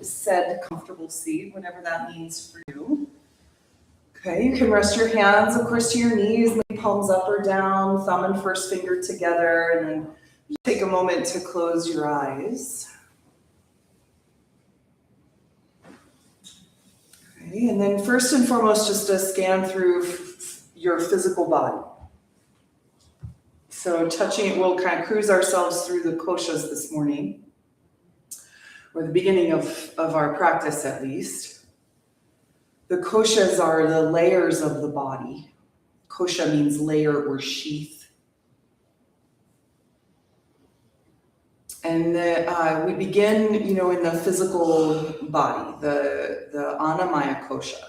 said comfortable seat, whatever that means for you. Okay, you can rest your hands, of course, to your knees, maybe palms up or down, thumb and first finger together, and then take a moment to close your eyes. Okay, and then first and foremost, just a scan through your physical body. So touching, we'll kind of cruise ourselves through the koshas this morning, or the beginning of our practice at least. The koshas are the layers of the body. Kosha means layer or sheath. And we begin, in the physical body, the Annamaya kosha.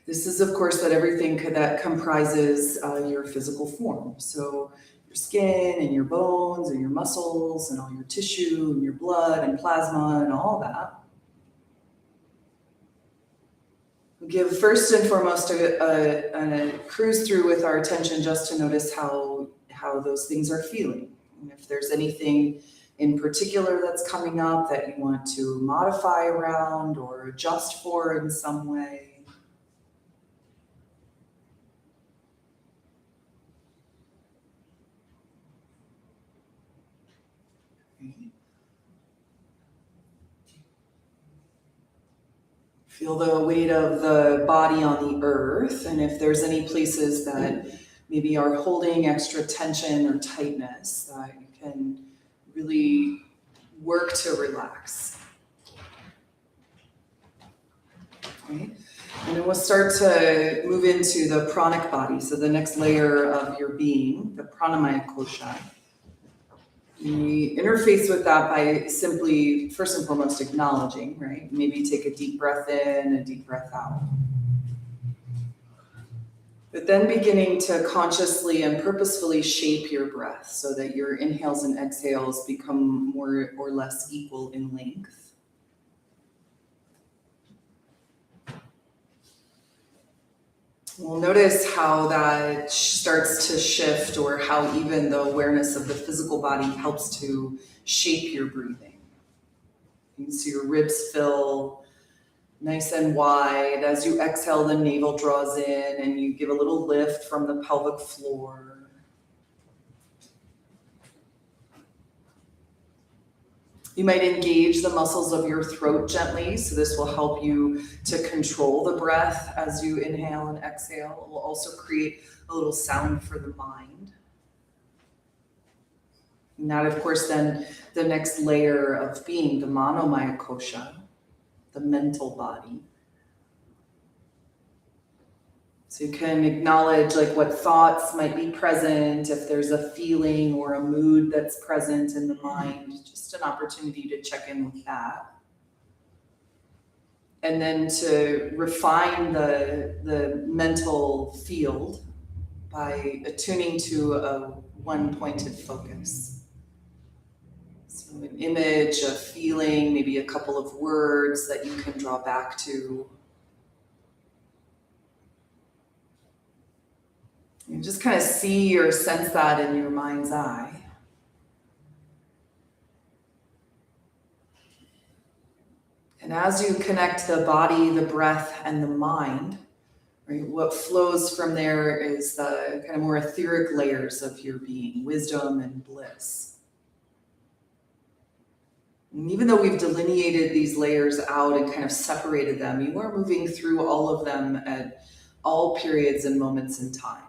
This is, of course, that everything that comprises your physical form. So your skin and your bones and your muscles and all your tissue and your blood and plasma and all that. We'll give first and foremost a cruise through with our attention just to notice how those things are feeling. And if there's anything in particular that's coming up that you want to modify around or adjust for in some way. Feel the weight of the body on the earth, and if there's any places that maybe are holding extra tension or tightness, that you can really work to relax. Okay. And then we'll start to move into the pranic body, so the next layer of your being, the pranamaya kosha. We interface with that by simply, first and foremost, acknowledging, right? Maybe take a deep breath in, a deep breath out. But then beginning to consciously and purposefully shape your breath so that your inhales and exhales become more or less equal in length. We'll notice how that starts to shift, or how even the awareness of the physical body helps to shape your breathing. You can see your ribs fill nice and wide. As you exhale, the navel draws in and you give a little lift from the pelvic floor. You might engage the muscles of your throat gently, so this will help you to control the breath as you inhale and exhale. It will also create a little sound for the mind. And that, of course, then the next layer of being, the manomaya kosha, the mental body. So you can acknowledge what thoughts might be present, if there's a feeling or a mood that's present in the mind, just an opportunity to check in with that. And then to refine the mental field by attuning to a one-pointed focus. So an image, a feeling, maybe a couple of words that you can draw back to. You just kind of see or sense that in your mind's eye. And as you connect the body, the breath, and the mind, right, what flows from there is the kind of more etheric layers of your being, wisdom and bliss. And even though we've delineated these layers out and kind of separated them, you are moving through all of them at all periods and moments in time.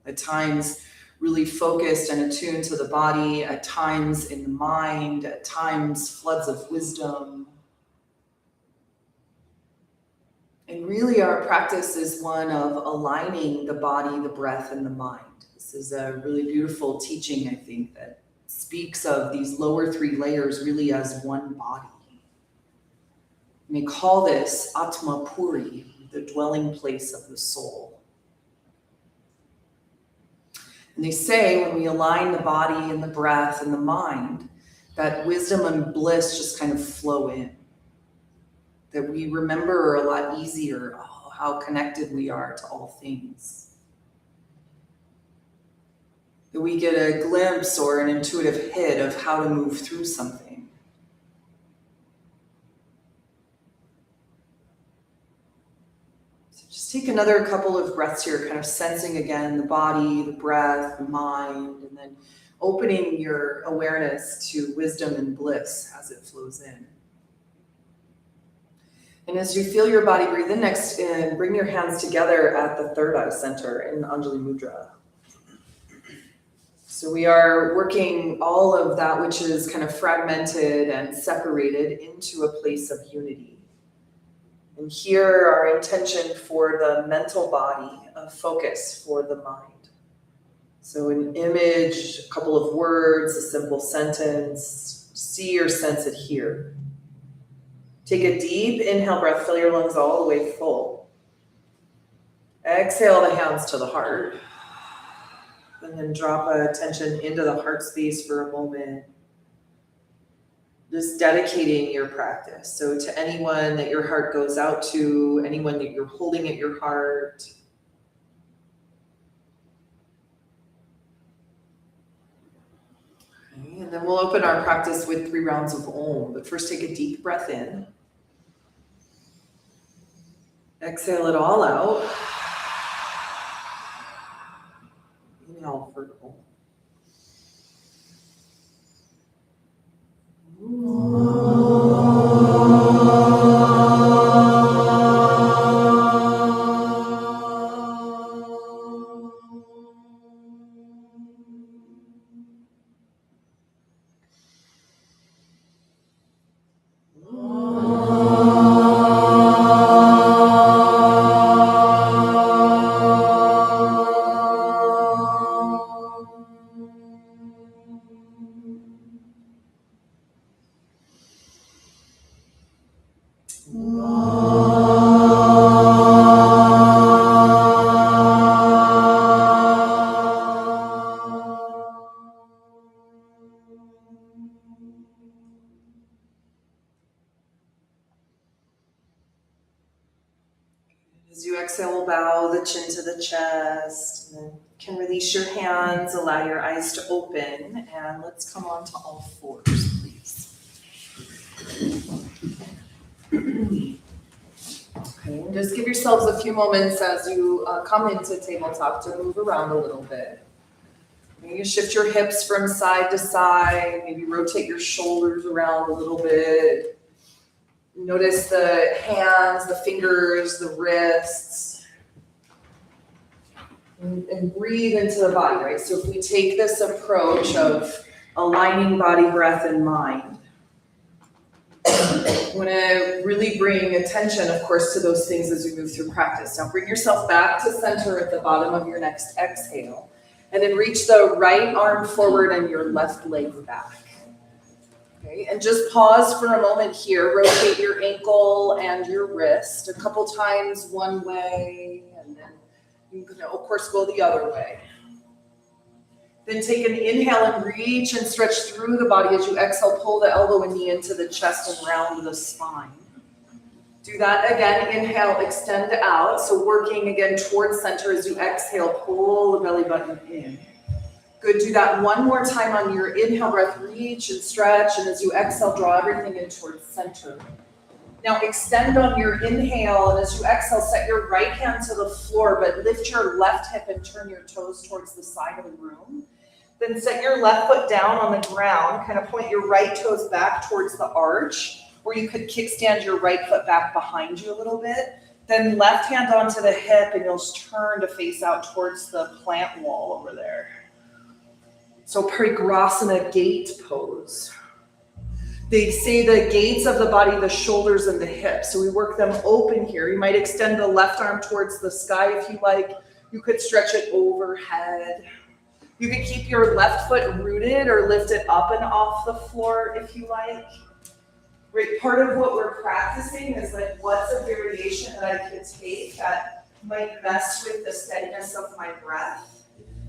At times really focused and attuned to the body, at times in the mind, at times floods of wisdom. And really our practice is one of aligning the body, the breath, and the mind. This is a really beautiful teaching, I think, that speaks of these lower three layers really as one body. And they call this Atma Puri, the dwelling place of the soul. And they say when we align the body and the breath and the mind, that wisdom and bliss just kind of flow in. That we remember a lot easier how connected we are to all things. That we get a glimpse or an intuitive hit of how to move through something. So just take another couple of breaths here, kind of sensing again the body, the breath, the mind, and then opening your awareness to wisdom and bliss as it flows in. And as you feel your body breathe in next, and bring your hands together at the third eye center in Anjali Mudra. So we are working all of that which is kind of fragmented and separated into a place of unity. And here our intention for the mental body, a focus for the mind. So an image, a couple of words, a simple sentence, see or sense it here. Take a deep inhale breath, fill your lungs all the way full. Exhale the hands to the heart. And then drop attention into the heart space for a moment. Just dedicating your practice. So to anyone that your heart goes out to, anyone that you're holding at your heart. Okay, and then we'll open our practice with 3 rounds of Om. But first take a deep breath in. Exhale it all out. Inhale for Om. As you exhale, bow the chin to the chest, and then you can release your hands, allow your eyes to open, and let's come on to all fours, please. Okay, and just give yourselves a few moments as you come into tabletop to move around a little bit. Maybe you shift your hips from side to side, maybe rotate your shoulders around a little bit. Notice the hands, the fingers, the wrists, and breathe into the body, right? So if we take this approach of aligning body, breath, and mind, I want to really bring attention, of course, to those things as we move through practice. Now bring yourself back to center at the bottom of your next exhale, and then reach the right arm forward and your left leg back. Okay, and just pause for a moment here. Rotate your ankle and your wrist a couple times one way, and then you can, of course, go the other way. Then take an inhale and reach and stretch through the body. As you exhale, pull the elbow and knee into the chest and round the spine. Do that again. Inhale, extend out. So working again towards center as you exhale, pull the belly button in. Good, do that one more time on your inhale breath, reach and stretch, and as you exhale, draw everything in towards center. Now extend on your inhale, and as you exhale, set your right hand to the floor, but lift your left hip and turn your toes towards the side of the room. Then set your left foot down on the ground, kind of point your right toes back towards the arch, or you could kickstand your right foot back behind you a little bit. Then left hand onto the hip, and you'll turn to face out towards the plant wall over there. So Parigrasana gate pose. They say the gates of the body, the shoulders and the hips. So we work them open here. You might extend the left arm towards the sky if you like. You could stretch it overhead. You could keep your left foot rooted or lift it up and off the floor if you like. Right, part of what we're practicing is like, what's a variation that I could take that might mess with the steadiness of my breath?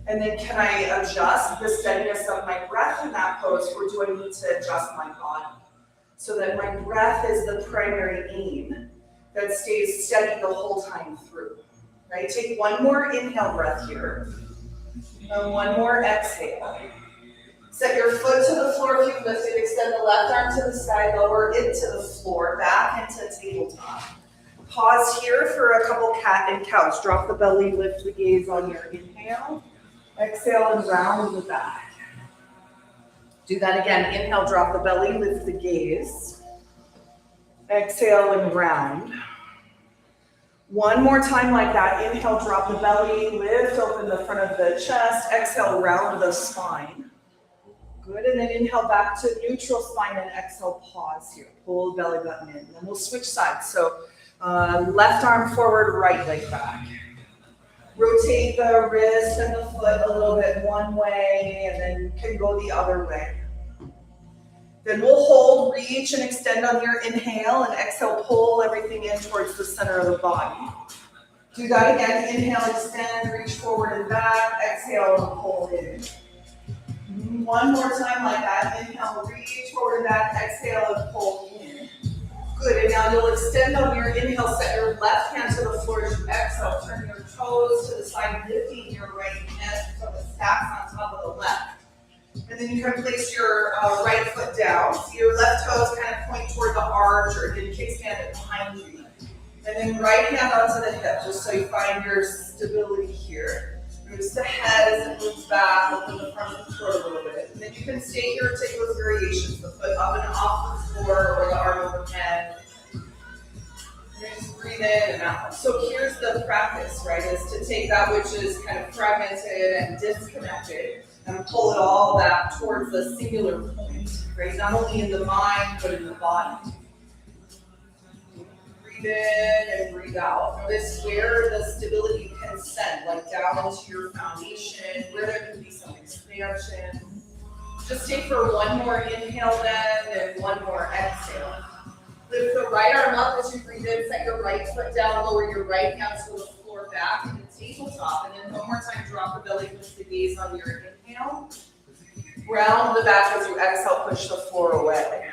And then can I adjust the steadiness of my breath in that pose, or do I need to adjust my body? So that my breath is the primary aim that stays steady the whole time through. Right? Take one more inhale breath here. And one more exhale. Set your foot to the floor if you lift it. Extend the left arm to the sky, lower it to the floor, back into tabletop. Pause here for a couple cat and couch. Drop the belly, lift the gaze on your inhale. Exhale and round the back. Do that again. Inhale, drop the belly, lift the gaze. Exhale and round. One more time like that. Inhale, drop the belly, lift, open the front of the chest. Exhale, round the spine. Good, and then inhale back to neutral spine and exhale, pause here. Pull the belly button in. Then we'll switch sides. So left arm forward, right leg back. Rotate the wrist and the foot a little bit one way and then can go the other way. Then we'll hold, reach, and extend on your inhale, and exhale, pull everything in towards the center of the body. Do that again. Inhale, extend, reach forward and back. Exhale, and pull in. One more time like that. Inhale, reach forward and back. Exhale, and pull in. Good, and now you'll extend on your inhale, set your left hand to the floor as you exhale. Turn your toes to the side, lifting your right hand so it stacks on top of the left. And then you can place your right foot down. So your left toes kind of point toward the arch or then kickstand it behind you. And then right hand onto the hip, just so you find your stability here. Notice the head as it moves back, open the front of the throat a little bit. And then you can stay here and take those variations, the foot up and off the floor or the arm overhead. Just breathe in and out. So here's the practice, right, is to take that which is kind of fragmented and disconnected and pull it all back towards the singular point, right? Not only in the mind, but in the body. Breathe in and breathe out. Notice where the stability can send, like down into your foundation, where there can be some expansion. Just stay for one more inhale then, and one more exhale. Lift the right arm up as you breathe in, set your right foot down, lower your right hand to the floor back in the tabletop, and then one more time, drop the belly, lift the gaze on your inhale. Round the back as you exhale, push the floor away.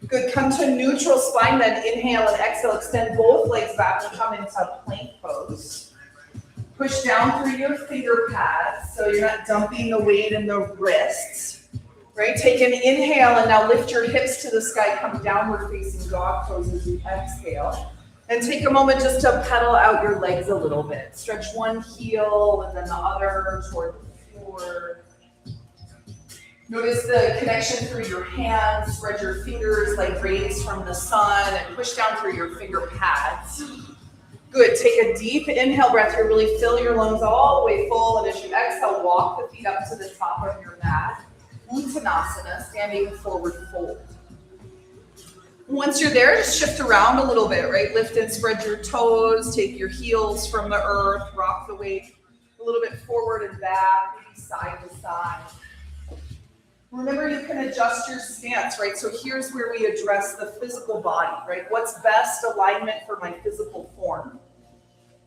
Good, come to neutral spine then, inhale and exhale, extend both legs back and come into plank pose. Push down through your finger pads so you're not dumping the weight in the wrists. Right, take an inhale and now lift your hips to the sky, come downward facing dog pose as you exhale. And take a moment just to pedal out your legs a little bit. Stretch one heel and then the other toward the floor. Notice the connection through your hands. Spread your fingers like rays from the sun and push down through your finger pads. Good, take a deep inhale breath here. Really fill your lungs all the way full. And as you exhale, walk the feet up to the top of your mat. Uttanasana, standing forward fold. Once you're there, just shift around a little bit, right? Lift and spread your toes, take your heels from the earth, rock the weight a little bit forward and back, maybe side to side. Remember, you can adjust your stance, right? So here's where we address the physical body, right? What's best alignment for my physical form?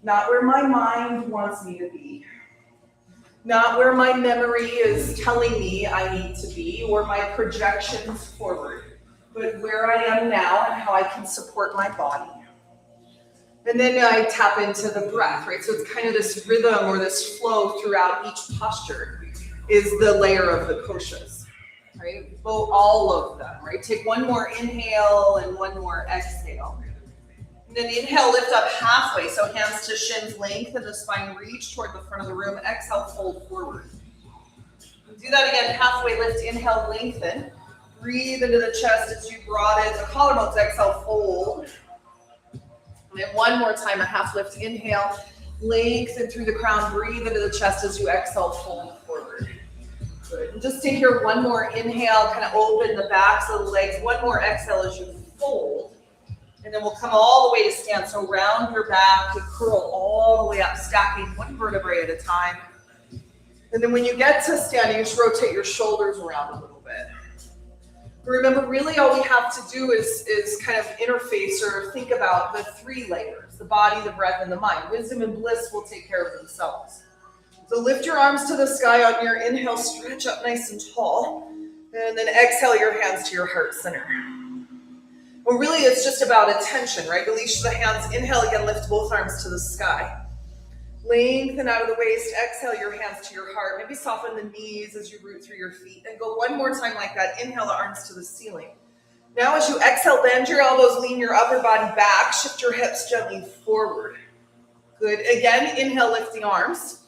Not where my mind wants me to be. Not where my memory is telling me I need to be or my projections forward, but where I am now and how I can support my body. And then I tap into the breath, right? So it's kind of this rhythm or this flow throughout each posture is the layer of the koshas, right? All of them, right? Take one more inhale and one more exhale. And then inhale, lift up halfway, so hands to shins, lengthen the spine, reach toward the front of the room. Exhale, fold forward. Do that again, halfway lift, inhale, lengthen. Breathe into the chest as you broaden the collarbones. Exhale, fold. And then one more time, a half lift, inhale, lengthen through the crown. Breathe into the chest as you exhale, fold forward. Good. And just stay here, one more inhale, kind of open the backs of the legs. One more exhale as you fold. And then we'll come all the way to stand. So round your back and curl all the way up, stacking one vertebrae at a time. And then when you get to standing, just rotate your shoulders around a little bit. Remember, really all we have to do is kind of interface or think about the three layers, the body, the breath, and the mind. Wisdom and bliss will take care of themselves. So lift your arms to the sky on your inhale, stretch up nice and tall. And then exhale your hands to your heart center. Well, really, it's just about attention, right? Release the hands. Inhale again, lift both arms to the sky. Lengthen out of the waist. Exhale your hands to your heart. Maybe soften the knees as you root through your feet. And go one more time like that. Inhale the arms to the ceiling. Now as you exhale, bend your elbows, lean your upper body back, shift your hips gently forward. Good. Again, inhale, lift the arms.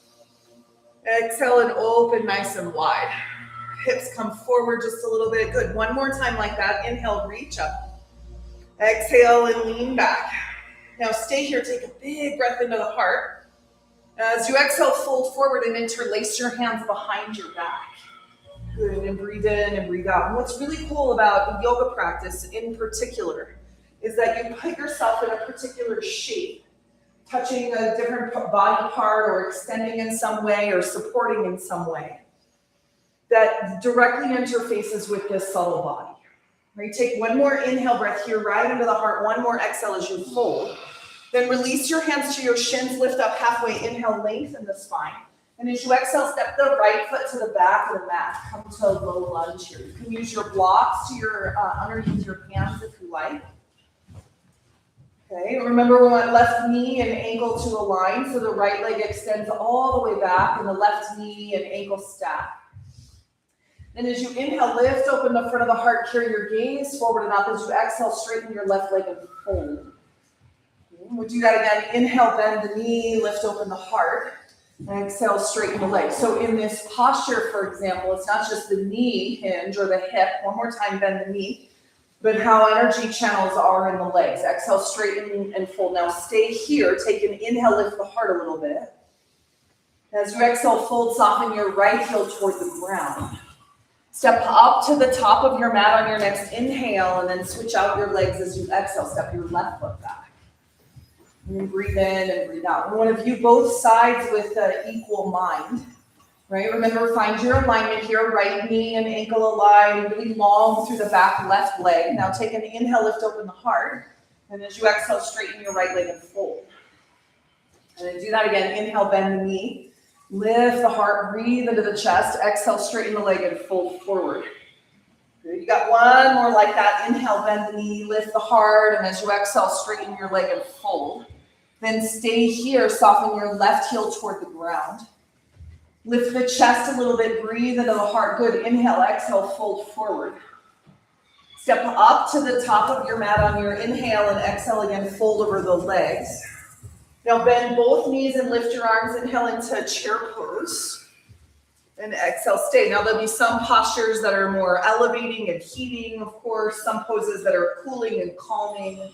Exhale and open nice and wide. Hips come forward just a little bit. Good. One more time like that. Inhale, reach up. Exhale and lean back. Now stay here. Take a big breath into the heart. As you exhale, fold forward and interlace your hands behind your back. Good. And breathe in and breathe out. And what's really cool about yoga practice in particular is that you put yourself in a particular shape, touching a different body part or extending in some way or supporting in some way that directly interfaces with this subtle body. Right? Take one more inhale breath here, right into the heart. One more exhale as you fold. Then release your hands to your shins, lift up halfway. Inhale, lengthen the spine. And as you exhale, step the right foot to the back of the mat. Come to a low lunge here. You can use your blocks to your underneath your hands if you like. Okay, remember we want left knee and ankle to align, so the right leg extends all the way back and the left knee and ankle stack. Then as you inhale, lift open the front of the heart, carry your gaze forward and up. As you exhale, straighten your left leg and fold. Okay, we'll do that again. Inhale, bend the knee, lift open the heart, and exhale, straighten the leg. So in this posture, for example, it's not just the knee hinge or the hip. One more time, bend the knee. But how energy channels are in the legs. Exhale, straighten and fold. Now stay here. Take an inhale, lift the heart a little bit. As you exhale, fold, soften your right heel toward the ground. Step up to the top of your mat on your next inhale, and then switch out your legs as you exhale. Step your left foot back. And then breathe in and breathe out. We want to view both sides with equal mind. Right, remember, find your alignment here, right knee and ankle aligned, really long through the back left leg. Now take an inhale, lift open the heart, and as you exhale, straighten your right leg and fold. And then do that again. Inhale, bend the knee, lift the heart, breathe into the chest, exhale, straighten the leg and fold forward. Good. You got one more like that. Inhale, bend the knee, lift the heart, and as you exhale, straighten your leg and fold. Then stay here, soften your left heel toward the ground. Lift the chest a little bit, breathe into the heart. Good. Inhale, exhale, fold forward. Step up to the top of your mat on your inhale and exhale again, fold over the legs. Now bend both knees and lift your arms. Inhale into chair pose. And exhale, stay. Now there'll be some postures that are more elevating and heating, of course, some poses that are cooling and calming.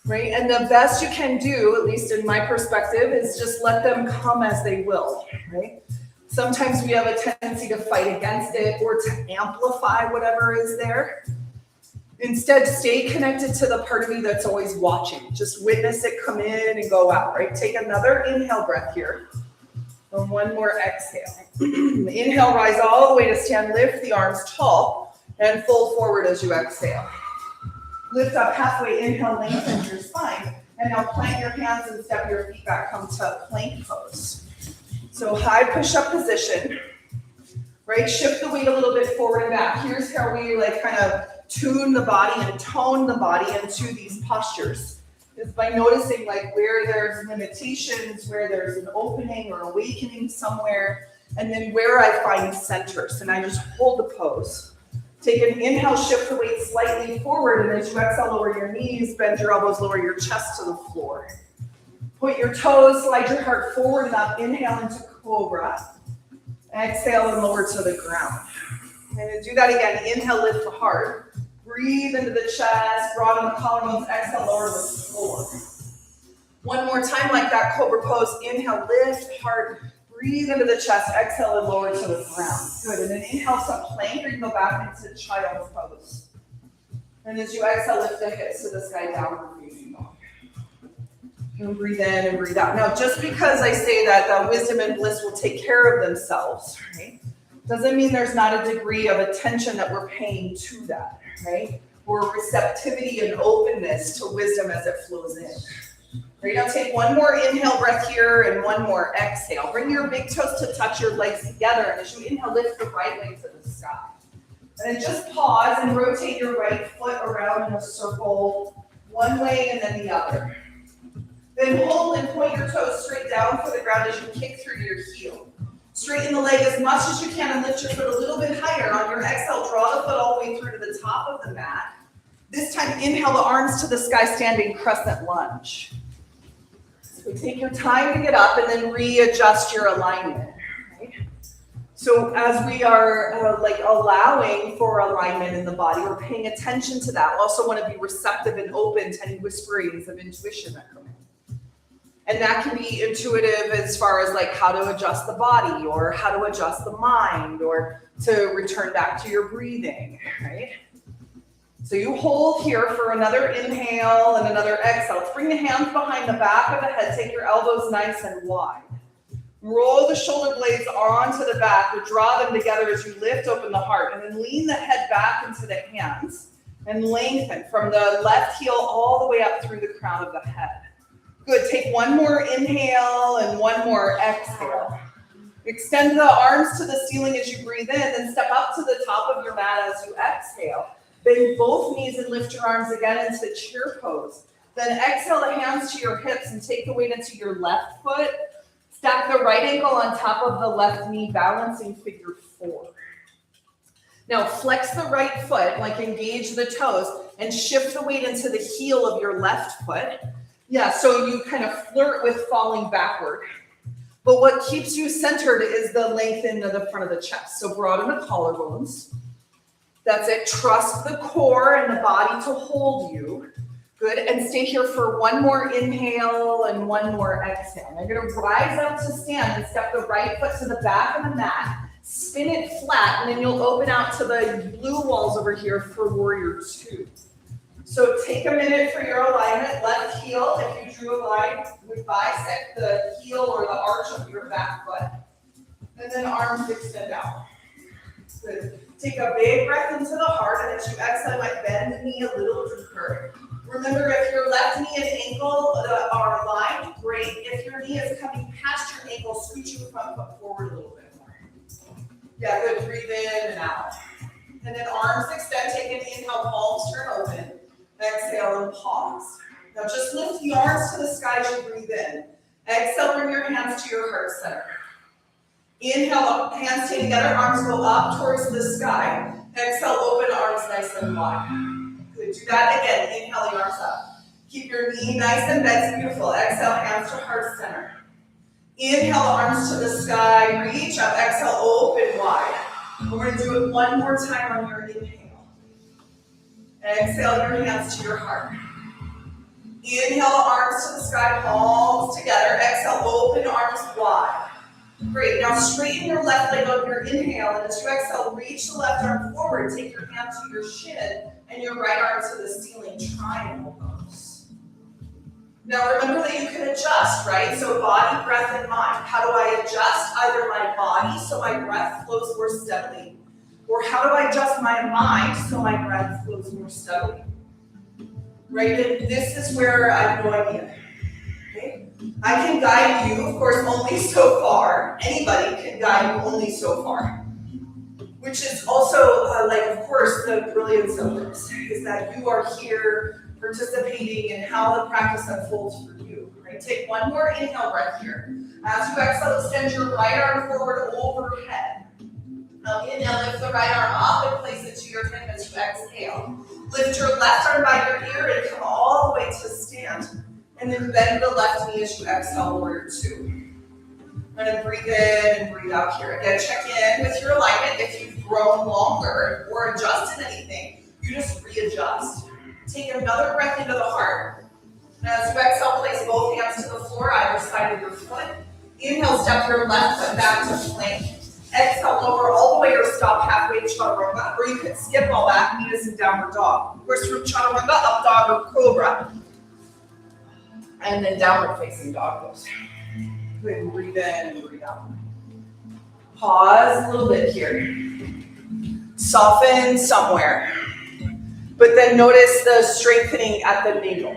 Right? And the best you can do, at least in my perspective, is just let them come as they will, right? Sometimes we have a tendency to fight against it or to amplify whatever is there. Instead, stay connected to the part of you that's always watching. Just witness it come in and go out, right? Take another inhale breath here. And one more exhale. Inhale, rise all the way to stand, lift the arms tall, and fold forward as you exhale. Lift up halfway, inhale, lengthen your spine. And now plant your hands and step your feet back, come to plank pose. So high push-up position, right? Shift the weight a little bit forward and back. Here's how we kind of tune the body and tone the body into these postures. Is by noticing where there's limitations, where there's an opening or awakening somewhere, and then where I find center. So now just hold the pose. Take an inhale, shift the weight slightly forward, and as you exhale, lower your knees, bend your elbows, lower your chest to the floor. Point your toes, slide your heart forward and up. Inhale into cobra. Exhale and lower to the ground. And then do that again. Inhale, lift the heart. Breathe into the chest, broaden the collarbones. Exhale, lower the floor. One more time like that, cobra pose. Inhale, lift heart. Breathe into the chest, exhale and lower to the ground. Good, and then inhale some plank, or you can go back into child's pose. And as you exhale, lift the hips to the sky, downward facing dog. And breathe in and breathe out. Now, just because I say that wisdom and bliss will take care of themselves, right, doesn't mean there's not a degree of attention that we're paying to that, right? Or receptivity and openness to wisdom as it flows in. Right, now take one more inhale breath here and one more exhale. Bring your big toes to touch your legs together, and as you inhale, lift the right leg to the sky. And then just pause and rotate your right foot around in a circle, one way and then the other. Then hold and point your toes straight down for the ground as you kick through your heel. Straighten the leg as much as you can and lift your foot a little bit higher. On your exhale, draw the foot all the way through to the top of the mat. time, inhale the arms to the sky, standing crescent lunge. So take your time to get up and then readjust your alignment. Right? So as we are allowing for alignment in the body, we're paying attention to that. We also want to be receptive and open to any whisperings of intuition that come in. And that can be intuitive as far as like how to adjust the body or how to adjust the mind or to return back to your breathing, right? So you hold here for another inhale and another exhale. Let's bring the hands behind the back of the head. Take your elbows nice and wide. Roll the shoulder blades onto the back, but draw them together as you lift open the heart. And then lean the head back into the hands and lengthen from the left heel all the way up through the crown of the head. Good, take one more inhale and one more exhale. Extend the arms to the ceiling as you breathe in, then step up to the top of your mat as you exhale. Bend both knees and lift your arms again into chair pose. Then exhale the hands to your hips and take the weight into your left foot. Stack the right ankle on top of the left knee, balancing figure 4. Now flex the right foot, like engage the toes, and shift the weight into the heel of your left foot. Yeah, so you kind of flirt with falling backward. But what keeps you centered is the lengthening of the front of the chest. So broaden the collarbones. That's it. Trust the core and the body to hold you. Good. And stay here for one more inhale and one more exhale. Now you're going to rise up to stand and step the right foot to the back of the mat. Spin it flat, and then you'll open out to the blue walls over here for warrior 2. So take a minute for your alignment. Left heel, if you drew a line, would bisect the heel or the arch of your back foot. And then arms extend out. Good. Take a big breath into the heart, and as you exhale, you might bend the knee a little deeper. Remember, if your left knee and ankle are aligned, great. If your knee is coming past your ankle, scoot your front foot forward a little bit more. Yeah, good. Breathe in and out. And then arms extend. Take an inhale, palms turn open. Exhale and pause. Now just lift the arms to the sky as you breathe in. Exhale, bring your hands to your heart center. Inhale, hands stay together, arms go up towards the sky. Exhale, open arms nice and wide. Good, do that again. Inhale the arms up. Keep your knee nice and bent, beautiful. Exhale, hands to heart center. Inhale, arms to the sky, reach up. Exhale, open wide. We're going to do it one more time on your inhale. Exhale your hands to your heart. Inhale, arms to the sky, palms together. Exhale, open arms wide. Great. Now straighten your left leg on your inhale, and as you exhale, reach the left arm forward. Take your hand to your shin and your right arm to the ceiling, triangle pose. Now remember that you can adjust, right? So body, breath, and mind. How do I adjust either my body so my breath flows more steadily? Or how do I adjust my mind so my breath flows more steadily? Right, and this is where I'm going in. Okay? I can guide you, of course, only so far. Anybody can guide you only so far. Which is also, of course, the brilliance of this, is that you are here participating in how the practice unfolds for you. Right? Take one more inhale breath here. As you exhale, extend your right arm forward overhead. Now inhale, lift the right arm up and place it to your hip as you exhale. Lift your left arm by your ear and come all the way to stand. And then bend the left knee as you exhale, warrior 2. And then breathe in and breathe out here. Again, check in with your alignment. If you've grown longer or adjusted anything, you just readjust. Take another breath into the heart. And as you exhale, place both hands to the floor, either side of your foot. Inhale, step your left foot back to plank. Exhale, lower all the way or stop halfway to chaturanga, or you can skip all that, meet us in downward dog. Of course, from chaturanga, up dog or cobra. And then downward facing dog pose. Good, breathe in and breathe out. Pause a little bit here. Soften somewhere. But then notice the strengthening at the navel.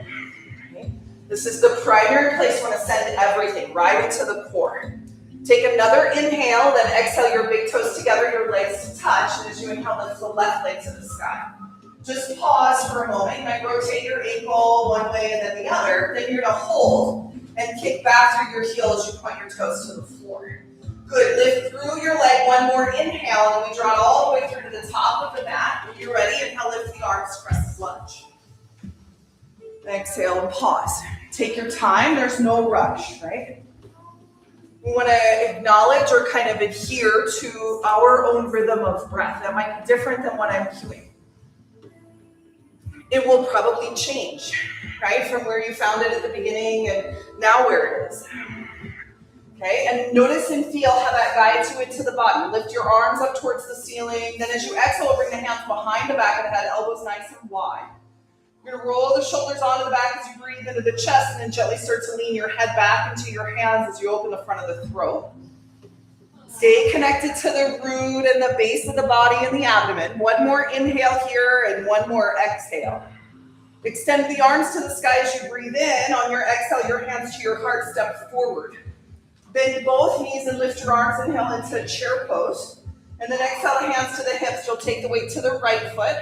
Okay? This is the primary place you want to send everything, right into the core. Take another inhale, then exhale your big toes together, your legs to touch, and as you inhale, lift the left leg to the sky. Just pause for a moment. You might rotate your ankle one way and then the other. Then you're going to hold and kick back through your heel as you point your toes to the floor. Good. Lift through your leg. One more inhale, and we draw it all the way through to the top of the mat. When you're ready, inhale, lift the arms, crescent lunge. Exhale and pause. Take your time, there's no rush, right? We want to acknowledge or kind of adhere to our own rhythm of breath. That might be different than what I'm cueing. It will probably change, right? From where you found it at the beginning and now where it is. Okay, and notice and feel how that guides you into the body. Lift your arms up towards the ceiling. Then as you exhale, bring the hands behind the back of the head, elbows nice and wide. You're gonna roll the shoulders onto the back as you breathe into the chest, and then gently start to lean your head back into your hands as you open the front of the throat. Stay connected to the root and the base of the body and the abdomen. One more inhale here and one more exhale. Extend the arms to the sky as you breathe in. On your exhale, your hands to your heart, step forward. Bend both knees and lift your arms. Inhale into chair pose. And then exhale, hands to the hips. You'll take the weight to the right foot.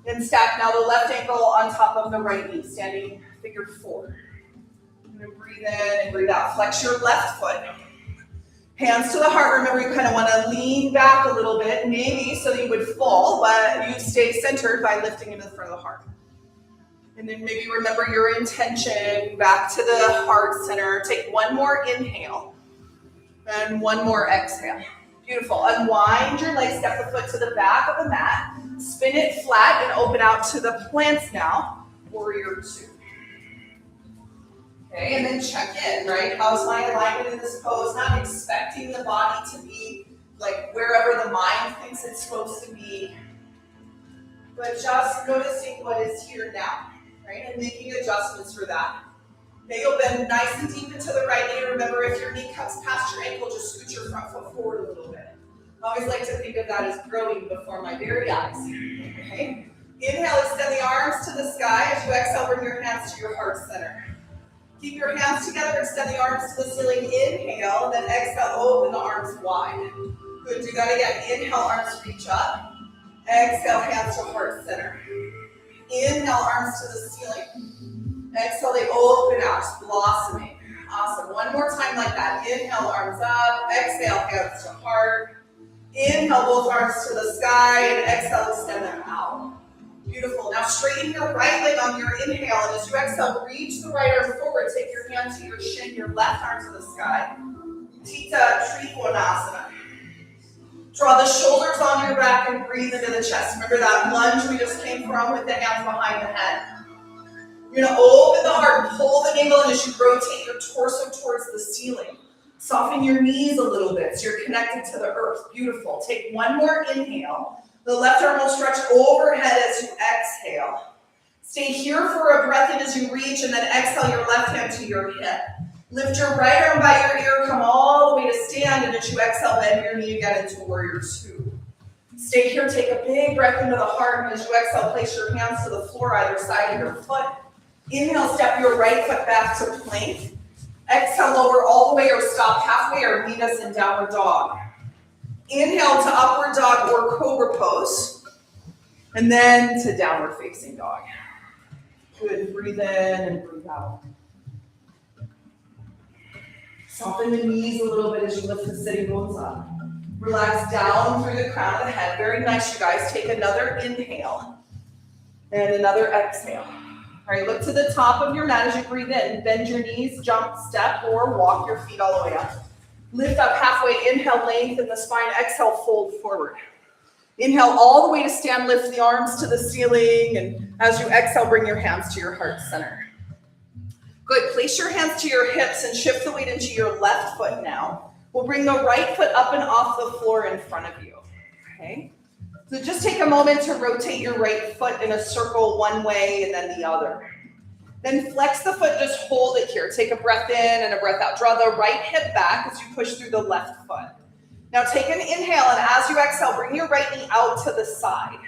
And stack now the left ankle on top of the right knee, standing figure four. And then breathe in and breathe out. Flex your left foot. Hands to the heart. Remember, you kind of want to lean back a little bit, maybe so that you would fall, but you stay centered by lifting into the front of the heart. And then maybe remember your intention back to the heart center. Take one more inhale. And one more exhale. Beautiful. Unwind your legs, step the foot to the back of the mat. Spin it flat and open out to the planks now. Warrior two. Okay, and then check in, right? How's my alignment in this pose? Not expecting the body to be like wherever the mind thinks it's supposed to be, but just noticing what is here now, right? And making adjustments for that. Okay, you'll bend nice and deep into the right knee. Remember, if your knee comes past your ankle, just scoot your front foot forward a little bit. I always like to think of that as growing before my very eyes. Okay? Inhale, extend the arms to the sky. As you exhale, bring your hands to your heart center. Keep your hands together, extend the arms to the ceiling. Inhale, and then exhale, open the arms wide. Good, do that again. Inhale, arms reach up. Exhale, hands to heart center. Inhale, arms to the ceiling. Exhale, they open out, blossoming. Awesome. One more time like that. Inhale, arms up. Exhale, hands to heart. Inhale, both arms to the sky. And exhale, extend them out. Beautiful. Now straighten your right leg on your inhale. And as you exhale, reach the right arm forward. Take your hand to your shin, your left arm to the sky. Tita Trikonasana. Draw the shoulders on your back and breathe into the chest. Remember that lunge we just came from with the hands behind the head. You're going to open the heart, pull the navel, and as you rotate your torso towards the ceiling, soften your knees a little bit so you're connected to the earth. Beautiful. Take one more inhale. The left arm will stretch overhead as you exhale. Stay here for a breath in as you reach, and then exhale your left hand to your hip. Lift your right arm by your ear, come all the way to stand, and as you exhale, bend your knee again into warrior two. Stay here, take a big breath into the heart, and as you exhale, place your hands to the floor either side of your foot. Inhale, step your right foot back to plank. Exhale, lower all the way or stop halfway or meet us in downward dog. Inhale to upward dog or cobra pose. And then to downward facing dog. Good, breathe in and breathe out. Soften the knees a little bit as you lift the sitting bones up. Relax down through the crown of the head. Very nice, you guys. Take another inhale and another exhale. All right, look to the top of your mat as you breathe in. Bend your knees, jump, step, or walk your feet all the way up. Lift up halfway, inhale, lengthen the spine, exhale, fold forward. Inhale all the way to stand, lift the arms to the ceiling, and as you exhale, bring your hands to your heart center. Good, place your hands to your hips and shift the weight into your left foot now. We'll bring the right foot up and off the floor in front of you, okay? So just take a moment to rotate your right foot in a circle one way and then the other. Then flex the foot, just hold it here. Take a breath in and a breath out. Draw the right hip back as you push through the left foot. Now take an inhale, and as you exhale, bring your right knee out to the side.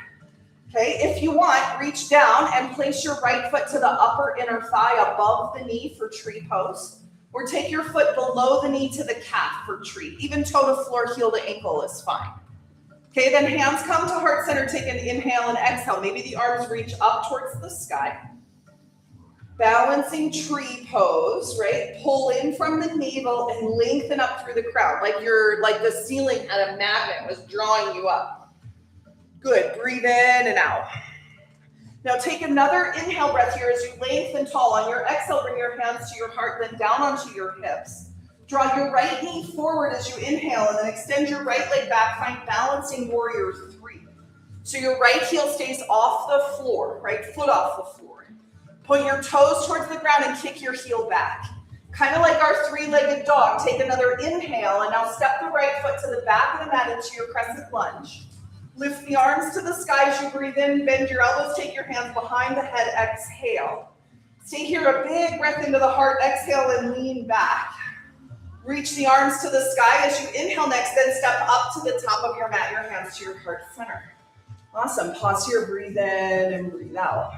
Okay, if you want, reach down and place your right foot to the upper inner thigh above the knee for tree pose. Or take your foot below the knee to the calf for tree. Even toe to floor, heel to ankle is fine. Okay, then hands come to heart center. Take an inhale and exhale. Maybe the arms reach up towards the sky. Balancing tree pose, right? Pull in from the navel and lengthen up through the crown, like the ceiling at a magnet was drawing you up. Good, breathe in and out. Now take another inhale breath here as you lengthen tall. On your exhale, bring your hands to your heart, then down onto your hips. Draw your right knee forward as you inhale, and then extend your right leg back. Find balancing warrior 3. So your right heel stays off the floor, right foot off the floor. Point your toes towards the ground and kick your heel back. Kind of like our 3-legged dog. Take another inhale, and now step the right foot to the back of the mat into your crescent lunge. Lift the arms to the sky as you breathe in. Bend your elbows. Take your hands behind the head. Exhale. Stay here. A big breath into the heart. Exhale and lean back. Reach the arms to the sky as you inhale next. Then step up to the top of your mat. Your hands to your heart center. Awesome. Pause here. Breathe in and breathe out.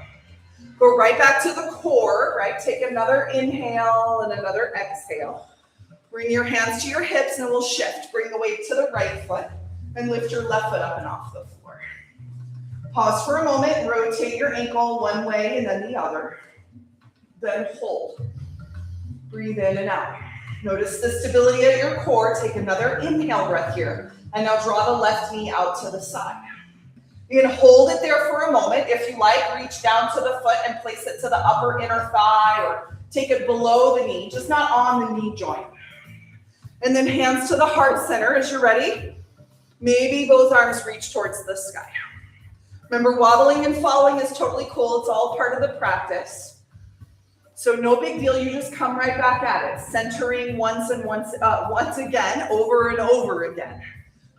Go right back to the core. Right. Take another inhale and another exhale. Bring your hands to your hips and we'll shift. Bring the weight to the right foot. And lift your left foot up and off the floor. Pause for a moment and rotate your ankle one way and then the other. Then hold. Breathe in and out. Notice the stability at your core. Take another inhale breath here. And now draw the left knee out to the side. You can hold it there for a moment. If you like, reach down to the foot and place it to the upper inner thigh or take it below the knee, just not on the knee joint. And then hands to the heart center as you're ready. Maybe both arms reach towards the sky. Remember, wobbling and falling is totally cool. It's all part of the practice. So no big deal. You just come right back at it, centering once again, over and over again.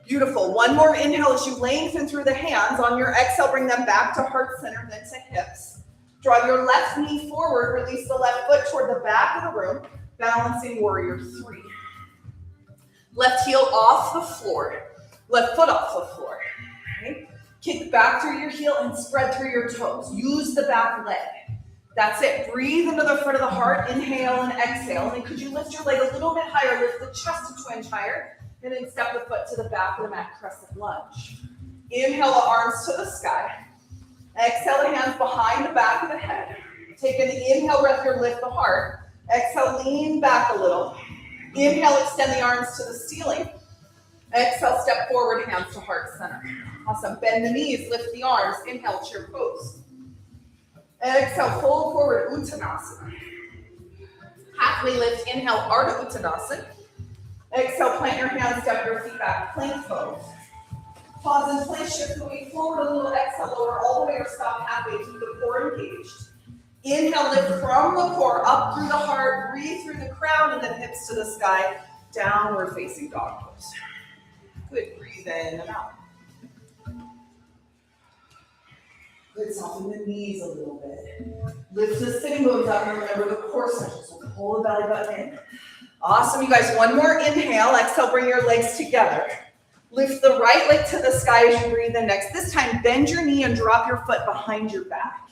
Beautiful. One more inhale as you lengthen through the hands. On your exhale, bring them back to heart center, then to hips. Draw your left knee forward. Release the left foot toward the back of the room. Balancing warrior 3. Left heel off the floor. Left foot off the floor. Okay. Kick back through your heel and spread through your toes. Use the back leg. That's it. Breathe into the front of the heart. Inhale and exhale. And then could you lift your leg a little bit higher? Lift the chest a twinge higher. And then step the foot to the back of the mat, crescent lunge. Inhale the arms to the sky. Exhale the hands behind the back of the head. Take an inhale breath here, lift the heart. Exhale, lean back a little. Inhale, extend the arms to the ceiling. Exhale, step forward, hands to heart center. Awesome. Bend the knees, lift the arms. Inhale, chair pose. Exhale, fold forward, Uttanasana. Halfway lift, inhale, Ardha Uttanasana. Exhale, plant your hands, step your feet back, plank pose. Pause in place, shift the weight forward a little, exhale, lower all the way or stop halfway, keep the core engaged. Inhale, lift from the core, up through the heart, breathe through the crown, and then hips to the sky, downward facing dog pose. Good, breathe in and out. Good, soften the knees a little bit. Lift the sitting bones up and remember the core section, so pull the belly button in. Awesome, you guys, one more inhale. Exhale, bring your legs together. Lift the right leg to the sky as you breathe in next. This time, bend your knee and drop your foot behind your back.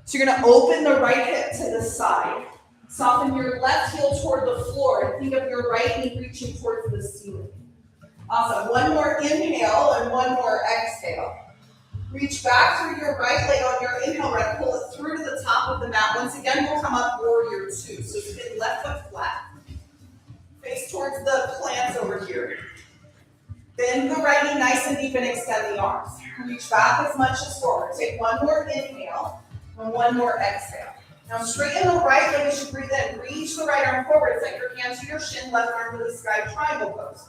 So you're gonna open the right hip to the side. Soften your left heel toward the floor and think of your right knee reaching towards the ceiling. Awesome, one more inhale and one more exhale. Reach back through your right leg on your inhale breath. Pull it through to the top of the mat. Once again, we'll come up warrior 2. So spin left foot flat. Face towards the plants over here. Bend the right knee nice and deep and extend the arms. Reach back as much as forward. Take one more inhale and one more exhale. Now straighten the right leg as you breathe in. Reach the right arm forward. Set your hands to your shin, left arm to the sky, triangle pose.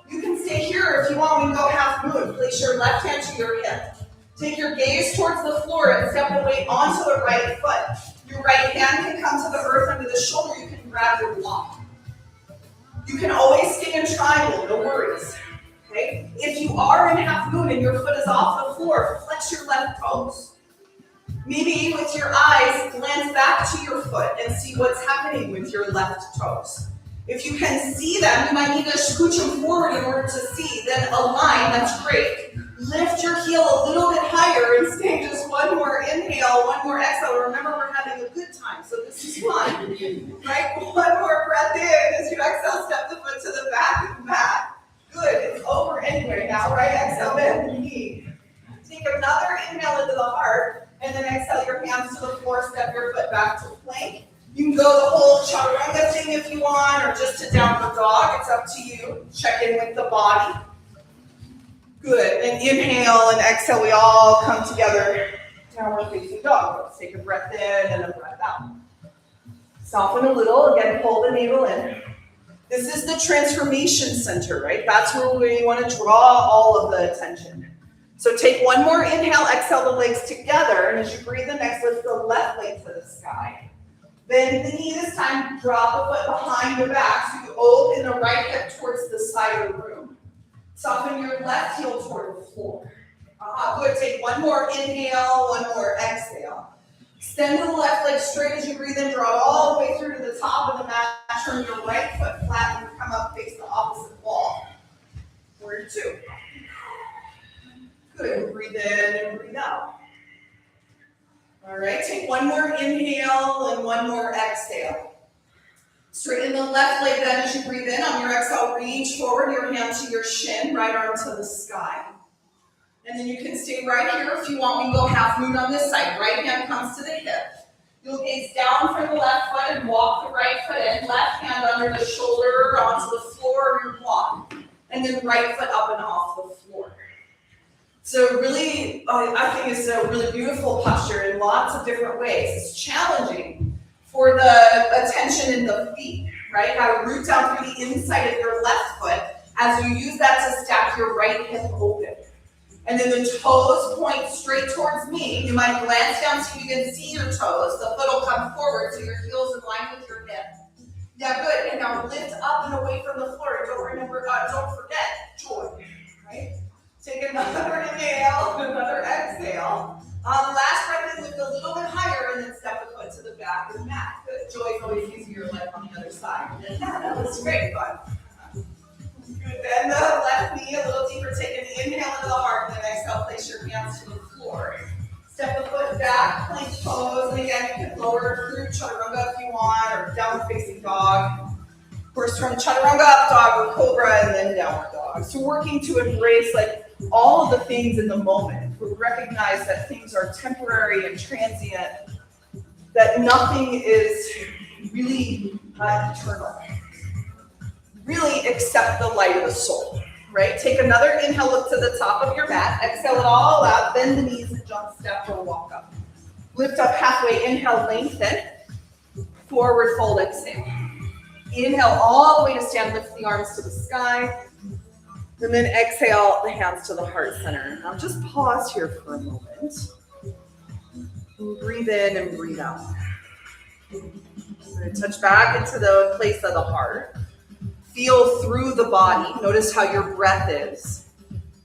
You can stay here if you want. We can go half moon. Place your left hand to your hip. Take your gaze towards the floor and step the weight onto the right foot. Your right hand can come to the earth under the shoulder. You can grab your block. You can always stay in triangle, no worries. Okay? If you are in half moon and your foot is off the floor, flex your left toes. Maybe with your eyes, glance back to your foot and see what's happening with your left toes. If you can see them, you might need to scooch them forward in order to see, then align, that's great. Lift your heel a little bit higher and stay just one more inhale, one more exhale. Remember, we're having a good time, so this is fun. Right? One more breath in as you exhale, step the foot to the back of the mat. Good, it's over anyway now, right? Exhale, bend the knee. Take another inhale into the heart, and then exhale your hands to the floor, step your foot back to plank. You can go the whole chaturanga thing if you want, or just to downward dog, it's up to you. Check in with the body. Good, and inhale and exhale, we all come together Downward facing dog. Let's take a breath in and a breath out. Soften a little, again, pull the navel in. This is the transformation center, right? That's where we want to draw all of the attention. So take one more inhale, exhale the legs together, and as you breathe in next, lift the left leg to the sky. Bend the knee this time, drop the foot behind the back, so you open the right hip towards the side of the room. Soften your left heel toward the floor. Good, take one more inhale, one more exhale. Extend the left leg straight as you breathe in, draw all the way through to the top of the mat, turn your right foot flat and come up, face the opposite wall. Warrior two. Good, breathe in and breathe out. All right, take one more inhale and one more exhale. Straighten the left leg then as you breathe in. On your exhale, reach forward, your hand to your shin, right arm to the sky. And then you can stay right here if you want. We can go half moon on this side. Right hand comes to the hip. You'll gaze down from the left foot and walk the right foot in. Left hand under the shoulder onto the floor of your block. And then right foot up and off the floor. So really, I think it's a really beautiful posture in lots of different ways. It's challenging for the attention in the feet, right? How to root down through the inside of your left foot as you use that to stack your right hip open. And then the toes point straight towards me. You might glance down so you can see your toes. The foot will come forward so your heel's in line with your hip. Yeah, good. And now lift up and away from the floor. Don't forget joy, right? Take another inhale, another exhale. Last breath in, lift a little bit higher and then step the foot to the back of the mat. Good. Joy is always easier left on the other side. Yeah, that was great fun. Good. Bend the left knee a little deeper. Take an inhale into the heart, and then exhale, place your hands to the floor. Step the foot back, plank pose, and again, you can lower through chaturanga if you want, or downward facing dog. Of course, from chaturanga up dog or cobra, and then downward dog. So working to embrace all of the things in the moment. We recognize that things are temporary and transient, that nothing is really eternal. Really accept the light of the soul, right? Take another inhale, look to the top of your mat. Exhale it all out, bend the knees and jump, step, or walk up. Lift up halfway, inhale, lengthen. Forward fold, exhale. Inhale all the way to stand, lift the arms to the sky. And then exhale the hands to the heart center. Now just pause here for a moment. And breathe in and breathe out. We're going to touch back into the place of the heart. Feel through the body. Notice how your breath is.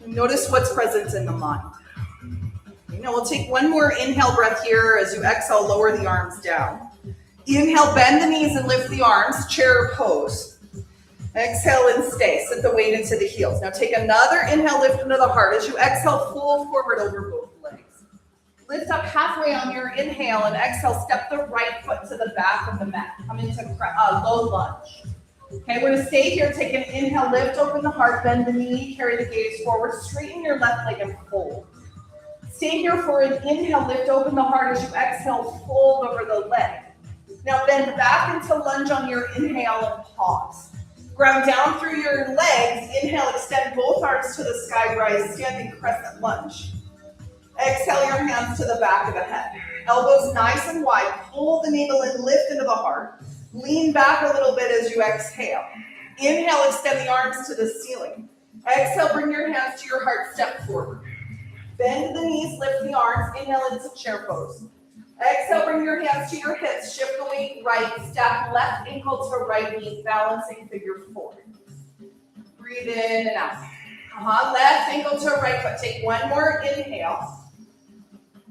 Notice what's present in the mind. Now we'll take one more inhale breath here. As you exhale, lower the arms down. Inhale, bend the knees and lift the arms, chair pose. Exhale and stay. Sit the weight into the heels. Now take another inhale, lift into the heart. As you exhale, fold forward over both legs. Lift up halfway on your inhale and exhale. Step the right foot to the back of the mat. Come into low lunge. Okay, we're going to stay here. Take an inhale, lift, open the heart, bend the knee, carry the gaze forward, straighten your left leg and fold. Stay here for an inhale, lift, open the heart. As you exhale, fold over the leg. Now bend back into lunge on your inhale and pause. Ground down through your legs. Inhale, extend both arms to the sky, rise, standing crescent lunge. Exhale your hands to the back of the head. Elbows nice and wide. Pull the navel and lift into the heart. Lean back a little bit as you exhale. Inhale, extend the arms to the ceiling. Exhale, bring your hands to your heart, step forward. Bend the knees, lift the arms. Inhale into chair pose. Exhale, bring your hands to your hips. Shift the weight right. Stack left ankle to right knee, balancing figure four. Breathe in and out. Left ankle to right foot. Take one more inhale.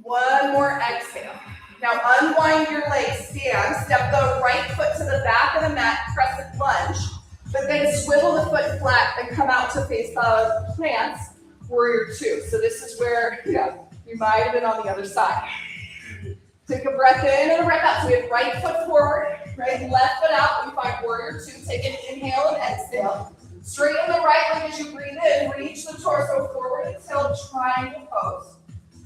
One more exhale. Now unwind your legs, stand. Step the right foot to the back of the mat, crescent lunge. But then swivel the foot flat and come out to face the plants, warrior two. So this is where, you might have been on the other side. Take a breath in and a breath out. So we have right foot forward, right, left foot out. We find warrior two. Take an inhale and exhale. Straighten the right leg as you breathe in. Reach the torso forward until triangle pose.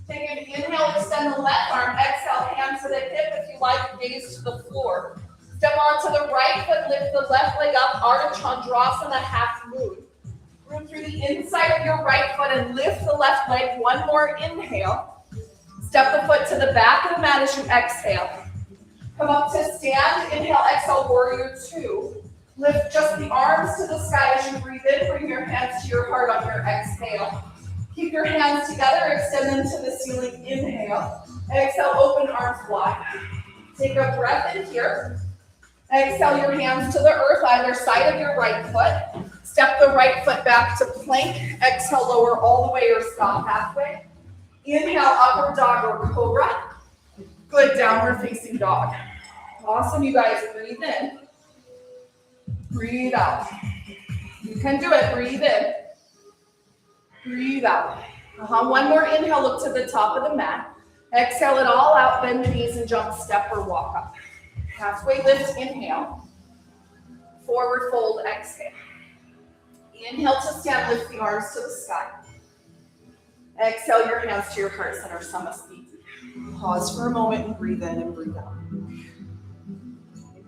Take an inhale, extend the left arm. Exhale, hand to the hip if you like, gaze to the floor. Step onto the right foot, lift the left leg up, Ardha Chandrasana, half moon. Root through the inside of your right foot and lift the left leg. One more inhale. Step the foot to the back of the mat as you exhale. Come up to stand, inhale, exhale, warrior two. Lift just the arms to the sky as you breathe in. Bring your hands to your heart on your exhale. Keep your hands together, extend them to the ceiling, inhale. Exhale, open arms wide. Take a breath in here. Exhale your hands to the earth, either side of your right foot. Step the right foot back to plank. Exhale, lower all the way or stop halfway. Inhale, upward dog or cobra. Good, downward facing dog. Awesome, you guys. Breathe in. Breathe out. You can do it. Breathe in. Breathe out. One more inhale, look to the top of the mat. Exhale it all out, bend the knees and jump, step or walk up. Halfway lift, inhale. Forward fold, exhale. Inhale to stand, lift the arms to the sky. Exhale your hands to your heart center, Samasthiti. Pause for a moment and breathe in and breathe out.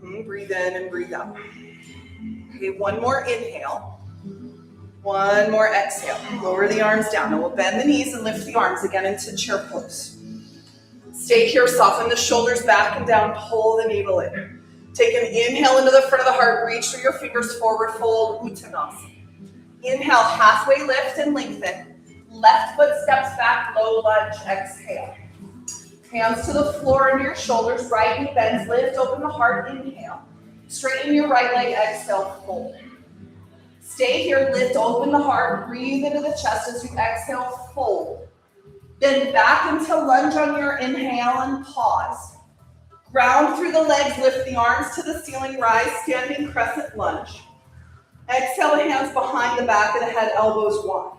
Breathe in and breathe out. Okay, one more inhale. One more exhale. Lower the arms down. Now we'll bend the knees and lift the arms again into chair pose. Stay here, soften the shoulders back and down, pull the navel in. Take an inhale into the front of the heart, reach through your fingers, forward fold, Uttanasana. Inhale, halfway lift and lengthen. Left foot steps back, low lunge, exhale. Hands to the floor under your shoulders, right knee bends, lift, open the heart, inhale. Straighten your right leg, exhale, fold. Stay here, lift, open the heart, breathe into the chest as you exhale, fold. Bend back into lunge on your inhale and pause. Ground through the legs, lift the arms to the ceiling, rise, standing crescent lunge. Exhale, hands behind the back of the head, elbows wide.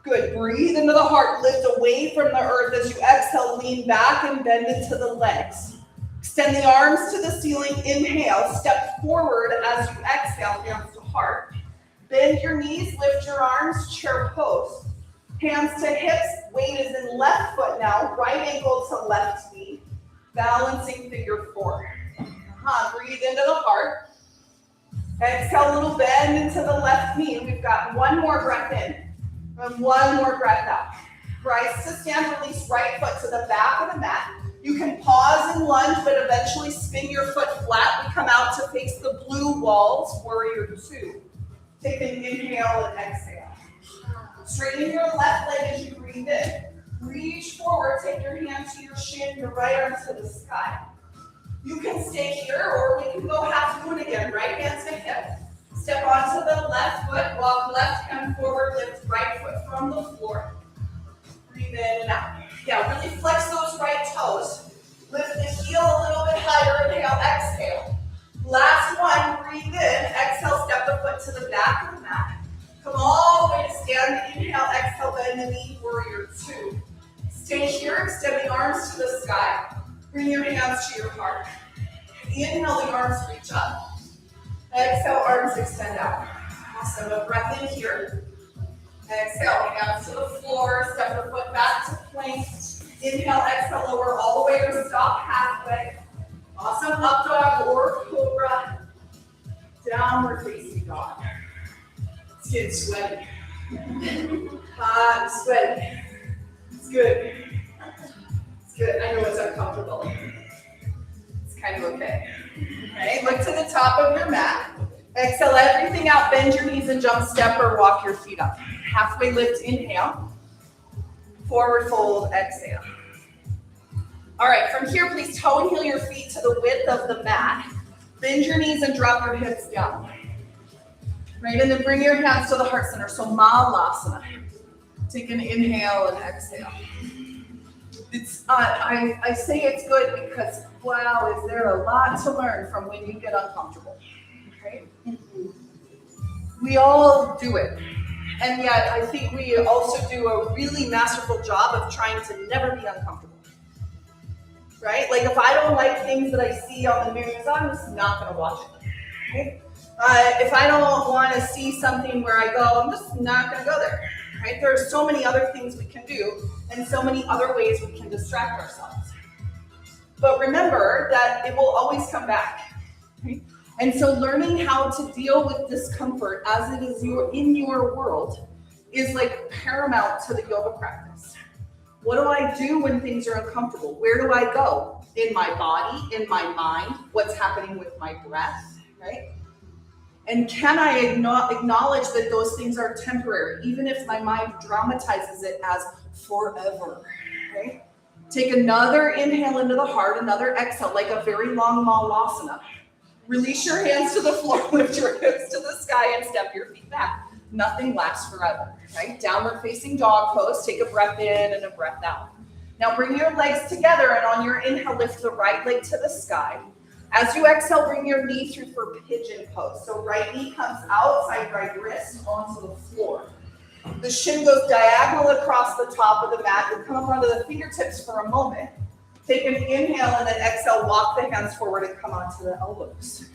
Good, breathe into the heart, lift away from the earth as you exhale, lean back and bend into the legs. Extend the arms to the ceiling, inhale, step forward as you exhale, hands to heart. Bend your knees, lift your arms, chair pose. Hands to hips, weight is in left foot now, right ankle to left knee. Balancing figure four. Breathe into the heart. Exhale, a little bend into the left knee. We've got one more breath in and one more breath out. Rise to stand, release right foot to the back of the mat. You can pause and lunge, but eventually spin your foot flat. We come out to face the blue walls, warrior two. Take an inhale and exhale. Straighten your left leg as you breathe in. Reach forward, take your hand to your shin, your right arm to the sky. You can stay here, or we can go half moon again, right hand to hip. Step onto the left foot, walk left hand forward, lift right foot from the floor. Breathe in and out. Yeah, really flex those right toes. Lift the heel a little bit higher, inhale, exhale. Last one, breathe in, exhale, step the foot to the back of the mat. Come all the way to stand, inhale, exhale, bend the knee, warrior two. Stay here, extend the arms to the sky. Bring your hands to your heart. Inhale, the arms reach up. Exhale, arms extend out. Awesome, a breath in here. Exhale, hands to the floor, step the foot back to plank. Inhale, exhale, lower all the way or stop halfway. Awesome, up dog or cobra. Downward facing dog. It's getting sweaty. Hot, sweaty. It's good. It's good. I know it's uncomfortable. It's kind of okay. Okay, look to the top of your mat. Exhale everything out. Bend your knees and jump, step or walk your feet up. Halfway lift, inhale. Forward fold, exhale. All right, from here, please toe and heel your feet to the width of the mat. Bend your knees and drop your hips down. Right, and then bring your hands to the heart center. So Malasana. Take an inhale and exhale. It's I say it's good because, wow, is there a lot to learn from when you get uncomfortable, okay? We all do it. And yet I think we also do a really masterful job of trying to never be uncomfortable, right? Like if I don't like things that I see on the news, I'm just not gonna watch it, okay? If I don't wanna see something where I go, I'm just not gonna go there. Right? There are so many other things we can do and so many other ways we can distract ourselves. But remember that it will always come back. Right? And so learning how to deal with discomfort as it is in your world is like paramount to the yoga practice. What do I do when things are uncomfortable? Where do I go? In my body, in my mind, what's happening with my breath, right? And can I acknowledge that those things are temporary, even if my mind dramatizes it as forever, right? Take another inhale into the heart, another exhale, like a very long malasana. Release your hands to the floor, lift your hips to the sky, and step your feet back. Nothing lasts forever, right? Downward facing dog pose. Take a breath in and a breath out. Now bring your legs together, and on your inhale, lift the right leg to the sky. As you exhale, bring your knee through for pigeon pose. So right knee comes outside, right wrist onto the floor. The shin goes diagonal across the top of the mat. You come up onto the fingertips for a moment. Take an inhale and then exhale, walk the hands forward and come onto the elbows.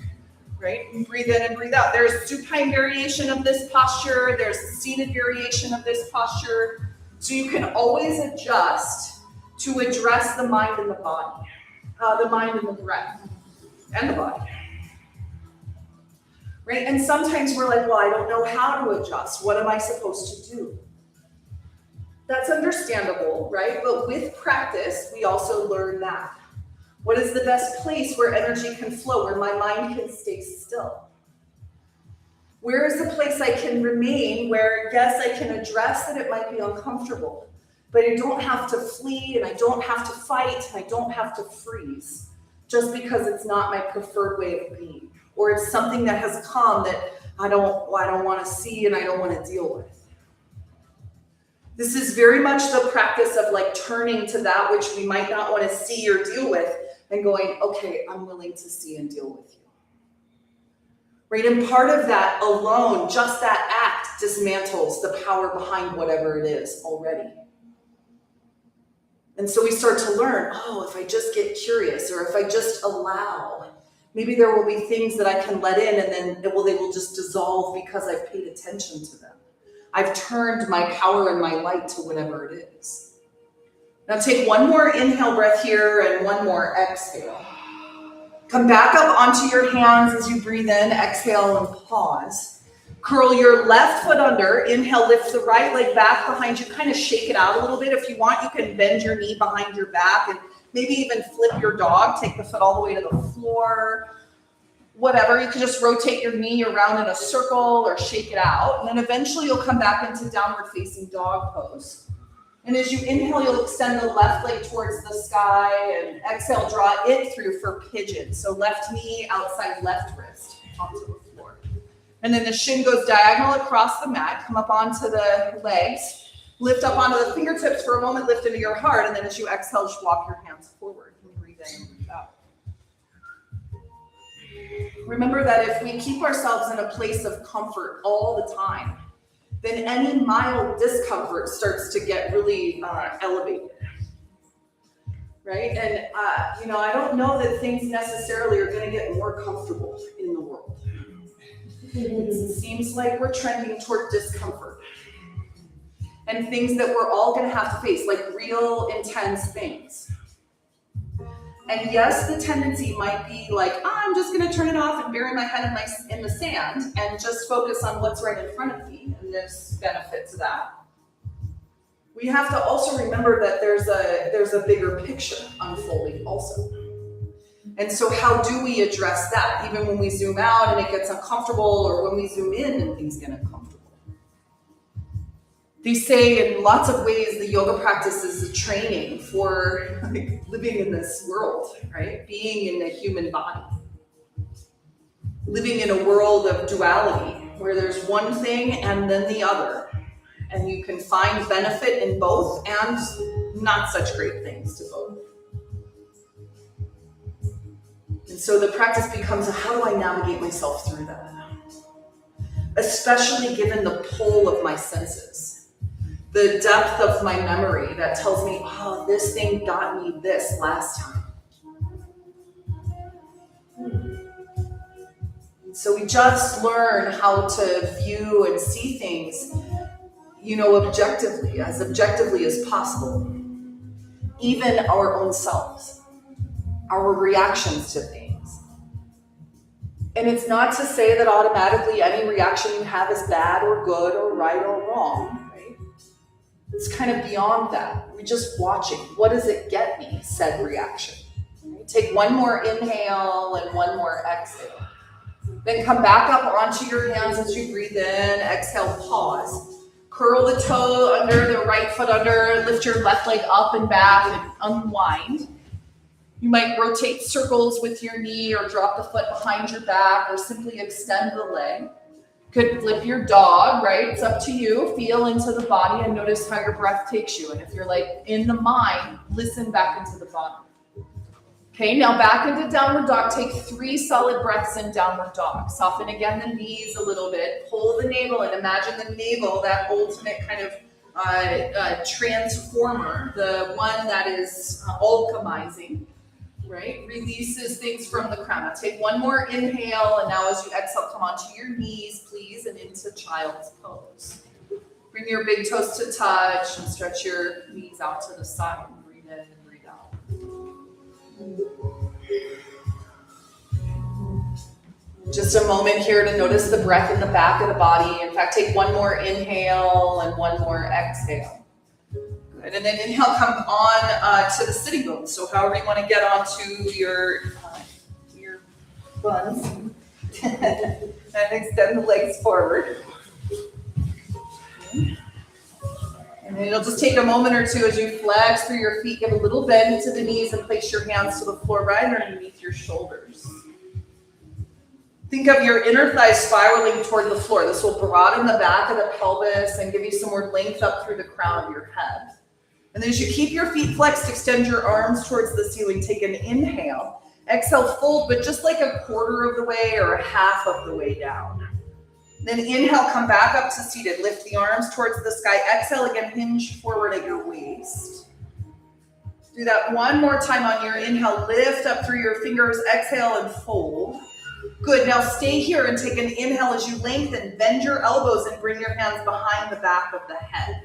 Right? And breathe in and breathe out. There's supine variation of this posture. There's seated variation of this posture. So you can always adjust to address the mind and the body, the mind and the breath, and the body. Right? And sometimes we're like, well, I don't know how to adjust. What am I supposed to do? That's understandable, right? But with practice, we also learn that. What is the best place where energy can flow, where my mind can stay still? Where is the place I can remain where, yes, I can address that it might be uncomfortable, but I don't have to flee and I don't have to fight and I don't have to freeze just because it's not my preferred way of being, or it's something that has come that I don't want to see and I don't want to deal with. This is very much the practice of like turning to that which we might not want to see or deal with and going, okay, I'm willing to see and deal with you. Right? And part of that alone, just that act dismantles the power behind whatever it is already. And so we start to learn, oh, if I just get curious or if I just allow, maybe there will be things that I can let in and then they will just dissolve because I've paid attention to them. I've turned my power and my light to whatever it is. Now take one more inhale breath here and one more exhale. Come back up onto your hands as you breathe in, exhale and pause. Curl your left foot under, inhale, lift the right leg back behind you, kind of shake it out a little bit. If you want, you can bend your knee behind your back and maybe even flip your dog, take the foot all the way to the floor. Whatever, you can just rotate your knee around in a circle or shake it out. And then eventually you'll come back into downward facing dog pose. And as you inhale, you'll extend the left leg towards the sky and exhale, draw it through for pigeon. So left knee outside left wrist onto the floor. And then the shin goes diagonal across the mat, come up onto the legs, lift up onto the fingertips for a moment, lift into your heart. And then as you exhale, just walk your hands forward and breathe in and breathe out. Remember that if we keep ourselves in a place of comfort all the time, then any mild discomfort starts to get really elevated, right? And, I don't know that things necessarily are going to get more comfortable in the world. It seems like we're trending toward discomfort and things that we're all going to have to face, like real intense things. And yes, the tendency might be like, I'm just going to turn it off and bury my head in the sand and just focus on what's right in front of me. And there's benefit to that. We have to also remember that there's a bigger picture unfolding also. And so how do we address that? Even when we zoom out and it gets uncomfortable, or when we zoom in and things get uncomfortable. They say in lots of ways the yoga practice is a training for living in this world, right? Being in a human body. Living in a world of duality where there's one thing and then the other. And you can find benefit in both and not such great things to both. And so the practice becomes, how do I navigate myself through that? Especially given the pull of my senses. The depth of my memory that tells me, oh, this thing got me this last time. So we just learn how to view and see things, objectively as possible. Even our own selves, our reactions to things. And it's not to say that automatically any reaction you have is bad or good or right or wrong. It's kind of beyond that. We're just watching. What does it get me? Said reaction. Take one more inhale and one more exhale. Then come back up onto your hands as you breathe in. Exhale, pause. Curl the toe under, the right foot under. Lift your left leg up and back and unwind. You might rotate circles with your knee or drop the foot behind your back or simply extend the leg. Could flip your dog, right? It's up to you. Feel into the body and notice how your breath takes you. And if you're like in the mind, listen back into the body. Okay, now back into downward dog. Take 3 solid breaths in downward dog. Soften again the knees a little bit. Pull the navel and imagine the navel, that ultimate kind of transformer, the one that is alchemizing, right? Releases things from the crown. Now take one more inhale, and now as you exhale, come onto your knees, please, and into child's pose. Bring your big toes to touch and stretch your knees out to the side. Breathe in and breathe out. Just a moment here to notice the breath in the back of the body. In fact, take one more inhale and one more exhale. Good. And then inhale, come on to the sitting bones. So however you want to get onto your buns. And extend the legs forward. And then it'll just take a moment or two as you flex through your feet, give a little bend to the knees and place your hands to the floor right underneath your shoulders. Think of your inner thighs spiraling toward the floor. This will broaden the back of the pelvis and give you some more length up through the crown of your head. And then as you keep your feet flexed, extend your arms towards the ceiling. Take an inhale. Exhale, fold, but just like a quarter of the way or a half of the way down. Then inhale, come back up to seated. Lift the arms towards the sky. Exhale again, hinge forward at your waist. Do that one more time on your inhale. Lift up through your fingers. Exhale and fold. Good. Now stay here and take an inhale as you lengthen. Bend your elbows and bring your hands behind the back of the head.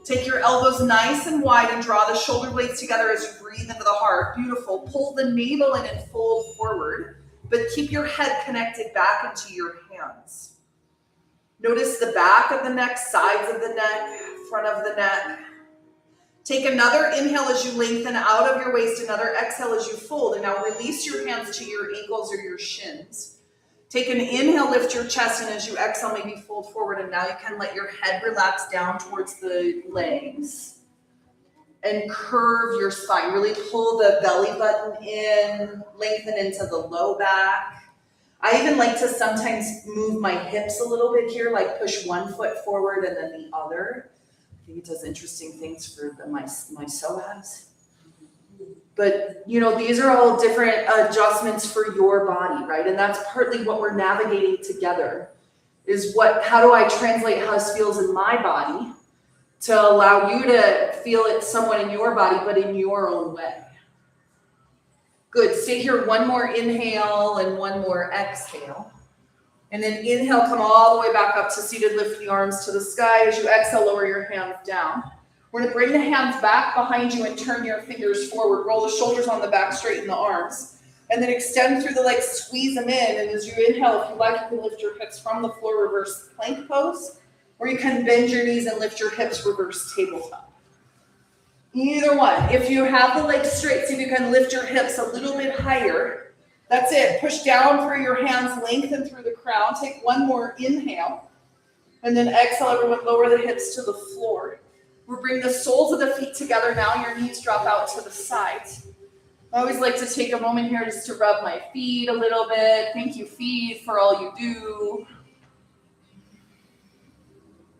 Take your elbows nice and wide and draw the shoulder blades together as you breathe into the heart. Beautiful. Pull the navel in and fold forward, but keep your head connected back into your hands. Notice the back of the neck, sides of the neck, front of the neck. Take another inhale as you lengthen out of your waist, another exhale as you fold, and now release your hands to your ankles or your shins. Take an inhale, lift your chest, and as you exhale, maybe fold forward, and now you can let your head relax down towards the legs and curve your spine. Really pull the belly button in, lengthen into the low back. I even like to sometimes move my hips a little bit here, like push one foot forward and then the other. I think it does interesting things for my psoas. But, these are all different adjustments for your body, right? And that's partly what we're navigating together is how do I translate how this feels in my body to allow you to feel it somewhat in your body, but in your own way. Good. Stay here. One more inhale and one more exhale. And then inhale, come all the way back up to seated. Lift the arms to the sky. As you exhale, lower your hands down. We're going to bring the hands back behind you and turn your fingers forward. Roll the shoulders on the back, straighten the arms. And then extend through the legs, squeeze them in. And as you inhale, if you like, you can lift your hips from the floor, reverse plank pose. Or you can bend your knees and lift your hips, reverse tabletop. Either one. If you have the legs straight, see if you can lift your hips a little bit higher. That's it. Push down through your hands, lengthen through the crown. Take one more inhale. And then exhale, everyone, lower the hips to the floor. We'll bring the soles of the feet together now. Your knees drop out to the sides. I always like to take a moment here just to rub my feet a little bit. Thank you, feet, for all you do.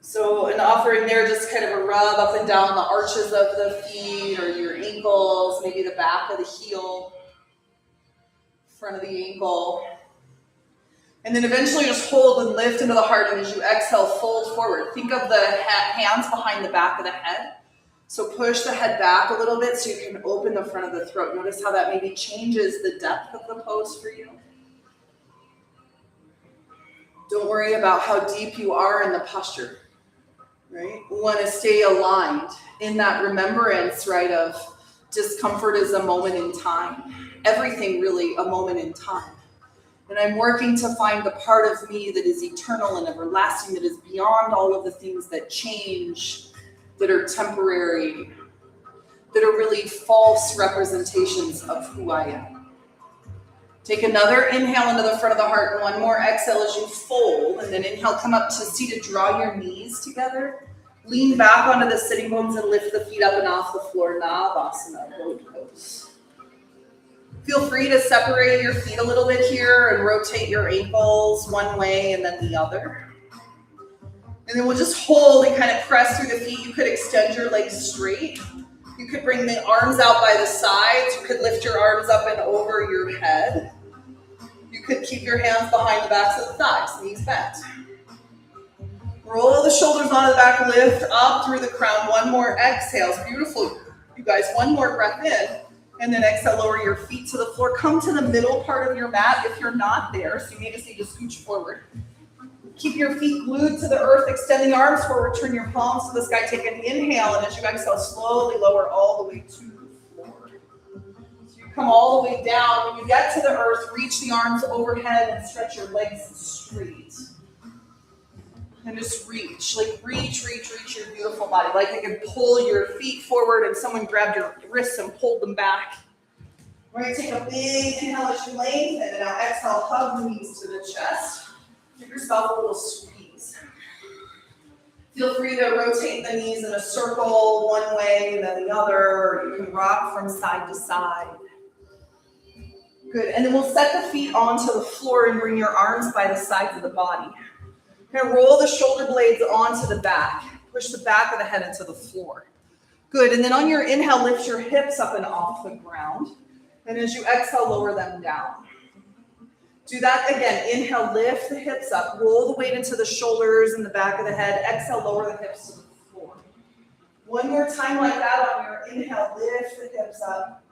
So an offering there, just kind of a rub up and down the arches of the feet or your ankles, maybe the back of the heel, front of the ankle. And then eventually just hold and lift into the heart, and as you exhale, fold forward. Think of the hands behind the back of the head. So push the head back a little bit so you can open the front of the throat. Notice how that maybe changes the depth of the pose for you. Don't worry about how deep you are in the posture. Right? We want to stay aligned in that remembrance, right, of discomfort is a moment in time. Everything really a moment in time. And I'm working to find the part of me that is eternal and everlasting, that is beyond all of the things that change that are temporary, that are really false representations of who I am. Take another inhale into the front of the heart and one more exhale as you fold, and then inhale, come up to seated, draw your knees together. Lean back onto the sitting bones and lift the feet up and off the floor, Navasana, boat pose. Feel free to separate your feet a little bit here and rotate your ankles one way and then the other. And then we'll just hold and kind of press through the feet. You could extend your legs straight. You could bring the arms out by the sides. You could lift your arms up and over your head. You could keep your hands behind the backs of the thighs, knees bent. Roll the shoulders onto the back, lift up through the crown. One more exhale. It's beautiful, you guys. One more breath in. And then exhale, lower your feet to the floor. Come to the middle part of your mat if you're not there. So you may just need to scooch forward. Keep your feet glued to the earth, extend the arms forward, turn your palms to the sky. Take an inhale, and as you exhale, slowly lower all the way to the floor. So you come all the way down. When you get to the earth, reach the arms overhead and stretch your legs straight. And just reach, like reach your beautiful body. Like you can pull your feet forward and someone grabbed your wrists and pulled them back. We're going to take a big inhale as you lengthen, and now exhale, hug the knees to the chest. Give yourself a little squeeze. Feel free to rotate the knees in a circle one way and then the other, or you can rock from side to side. Good, and then we'll set the feet onto the floor and bring your arms by the sides of the body. Now roll the shoulder blades onto the back. Push the back of the head into the floor. Good, and then on your inhale, lift your hips up and off the ground. And as you exhale, lower them down. Do that again. Inhale, lift the hips up. Roll the weight into the shoulders and the back of the head. Exhale, lower the hips to the floor. One more time like that on your inhale, lift the hips up.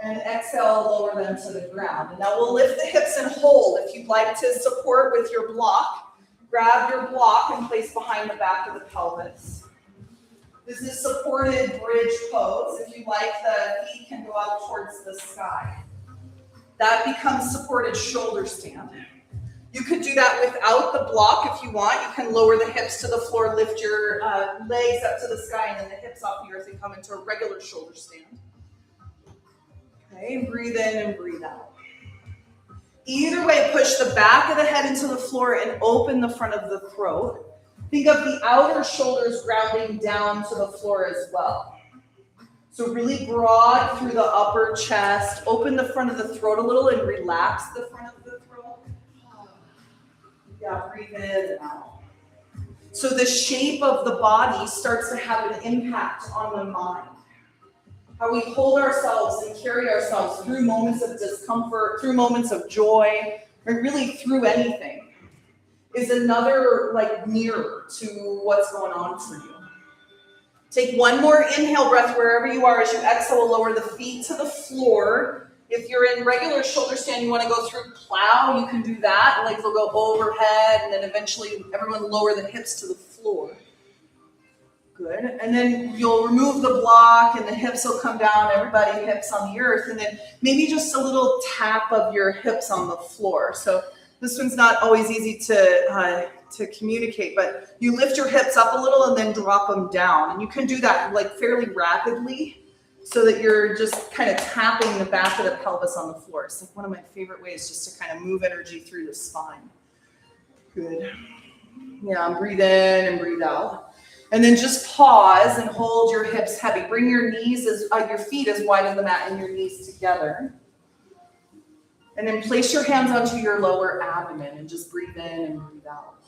And exhale, lower them to the ground. And now we'll lift the hips and hold. If you'd like to support with your block, grab your block and place behind the back of the pelvis. This is supported bridge pose. If you like, the feet can go out towards the sky. That becomes supported shoulder stand. You could do that without the block if you want. You can lower the hips to the floor, lift your legs up to the sky, and then the hips off the earth and come into a regular shoulder stand. Okay, breathe in and breathe out. Either way, push the back of the head into the floor and open the front of the throat. Think of the outer shoulders grounding down to the floor as well. So really broad through the upper chest. Open the front of the throat a little and relax the front of the throat. Yeah, breathe in and out. So the shape of the body starts to have an impact on the mind. How we hold ourselves and carry ourselves through moments of discomfort, through moments of joy, or really through anything, is another mirror to what's going on for you. Take one more inhale breath wherever you are. As you exhale, lower the feet to the floor. If you're in regular shoulder stand, you want to go through plow, you can do that. Legs will go overhead, and then eventually everyone lower the hips to the floor. Good. And then you'll remove the block and the hips will come down, everybody hips on the earth, and then maybe just a little tap of your hips on the floor. So this one's not always easy to communicate, but you lift your hips up a little and then drop them down. And you can do that fairly rapidly so that you're just kind of tapping the back of the pelvis on the floor. It's one of my favorite ways just to kind of move energy through the spine. Good. Yeah, breathe in and breathe out. And then just pause and hold your hips heavy. Bring your your feet as wide as the mat and your knees together. And then place your hands onto your lower abdomen and just breathe in and breathe out.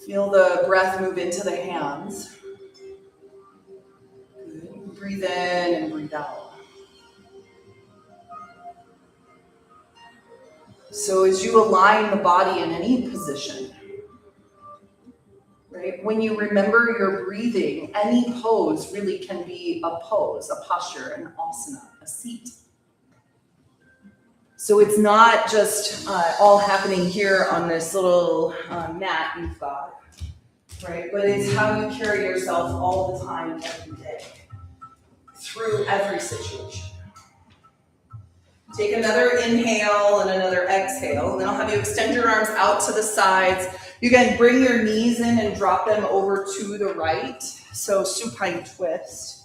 Feel the breath move into the hands. Good. Breathe in and breathe out. So as you align the body in any position, right? When you remember your breathing, any pose really can be a pose, a posture, an asana, a seat. So it's not just all happening here on this little mat you've got, right? But it's how you carry yourself all the time, every day, through every situation. Take another inhale and another exhale, and then I'll have you extend your arms out to the sides. You can bring your knees in and drop them over to the right. So supine twist.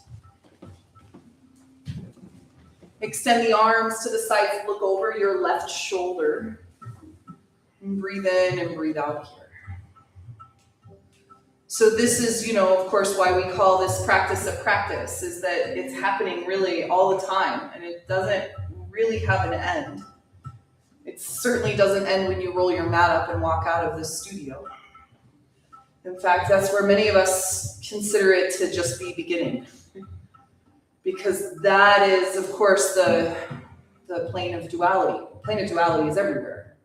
Extend the arms to the sides, look over your left shoulder. And breathe in and breathe out here. So this is, of course, why we call this practice a practice, is that it's happening really all the time, and it doesn't really have an end. It certainly doesn't end when you roll your mat up and walk out of the studio. In fact, that's where many of us consider it to just be beginning. Because that is, of course, the plane of duality. The plane of duality is everywhere.